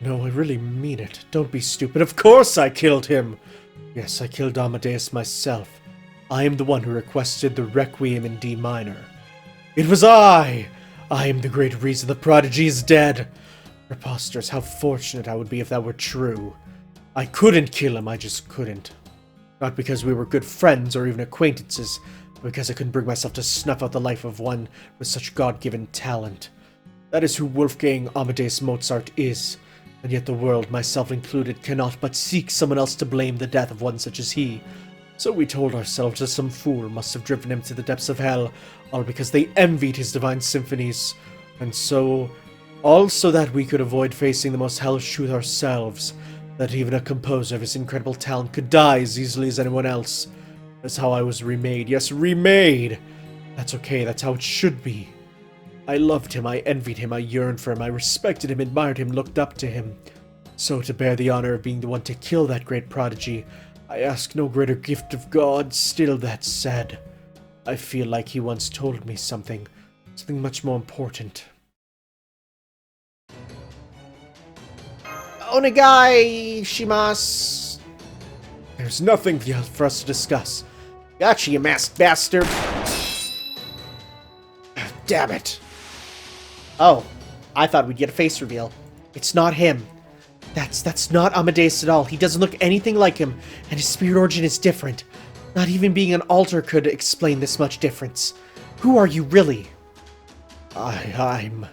No, I really mean it. Don't be stupid. Of course I killed him! Yes, I killed Amadeus myself. I am the one who requested the Requiem in D minor. It was I! I am the great reason the prodigy is dead! Preposterous, how fortunate I would be if that were true. I couldn't kill him, I just couldn't. Not because we were good friends or even acquaintances, but because I couldn't bring myself to snuff out the life of one with such God-given talent. That is who Wolfgang Amadeus Mozart is, and yet the world, myself included, cannot but seek someone else to blame the death of one such as he. So we told ourselves that some fool must have driven him to the depths of hell, all because they envied his divine symphonies, and so... all so that we could avoid facing the most hellish truth ourselves, that even a composer of his incredible talent could die as easily as anyone else. That's how I was remade. Yes, remade! That's okay, that's how it should be. I loved him, I envied him, I yearned for him, I respected him, admired him, looked up to him. So to bear the honor of being the one to kill that great prodigy, I ask no greater gift of God. Still, that said, I feel like he once told me something much more important. Onegai shimasu. There's nothing for us to discuss. Gotcha, you masked bastard. Damn it. Oh, I thought we'd get a face reveal. It's not him. That's not Amadeus at all. He doesn't look anything like him, and his spirit origin is different. Not even being an altar could explain this much difference. Who are you really? I'm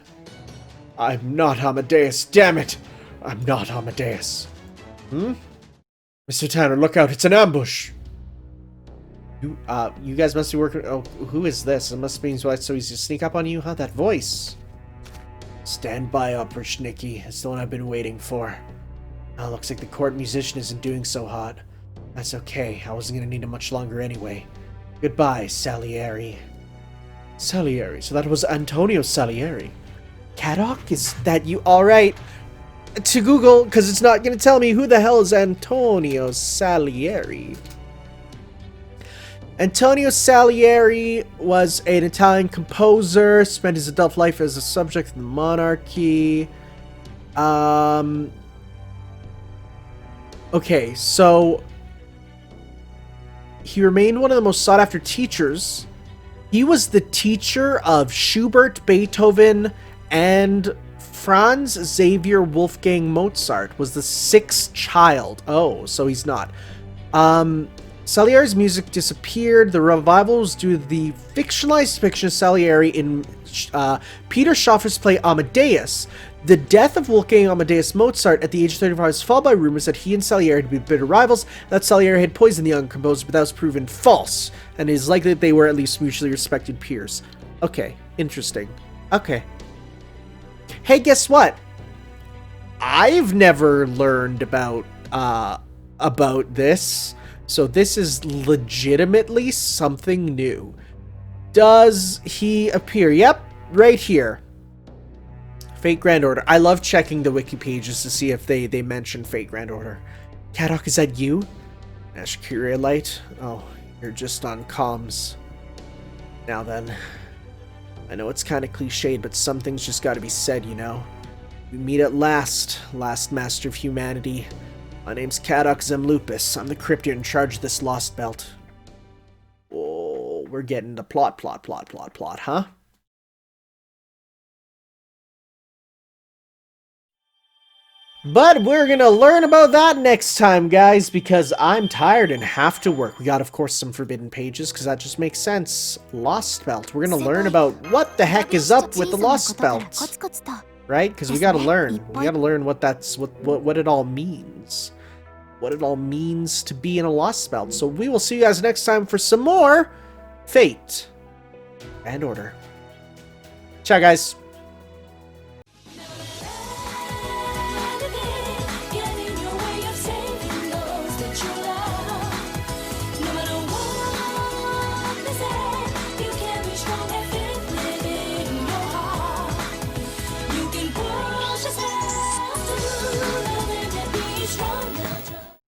not Amadeus, damn it! I'm not Amadeus. Mr. Tanner, look out, it's an ambush! You guys must be working... Oh, who is this? It must be so easy to sneak up on you, huh? That voice. Stand by, Oprichniki. It's the one I've been waiting for. Looks like the court musician isn't doing so hot. That's okay. I wasn't gonna need him much longer anyway. Goodbye, Salieri. Salieri. So that was Antonio Salieri. Kadok? Is that you? Alright. To Google, because it's not gonna tell me who the hell is Antonio Salieri. Antonio Salieri was an Italian composer, spent his adult life as a subject of the monarchy. Okay, so he remained one of the most sought-after teachers. He was the teacher of Schubert, Beethoven, and Franz Xavier Wolfgang Mozart. Was the 6th child. Oh, so he's not. Salieri's music disappeared. The revival was due to the fictionalized depiction of Salieri in Peter Schoffer's play Amadeus. The death of Wolfgang Amadeus Mozart at the age of 35 was followed by rumors that he and Salieri had been bitter rivals, that Salieri had poisoned the young composer, but that was proven false, and it is likely that they were at least mutually respected peers. Okay, interesting. Okay. Hey, guess what? I've never learned about this. So this is legitimately something new. Does he appear? Yep, right here. Fate Grand Order. I love checking the wiki pages to see if they mention Fate Grand Order. Kadok, is that you? Ash Curia Light? Oh, you're just on comms. Now then. I know it's kind of cliched, but some things just gotta be said, you know. We meet at last master of humanity. My name's Kadok Zemlupus. I'm the cryptid in charge of this Lostbelt. Oh, we're getting the plot, huh? But we're gonna learn about that next time, guys, because I'm tired and have to work. We got, of course, some forbidden pages, because that just makes sense. Lostbelt. We're gonna learn about what the heck is up with the Lostbelt. Right? Because we gotta learn. We gotta learn what it all means. What it all means to be in a Lostbelt. So we will see you guys next time for some more Fate and Order. Ciao, guys.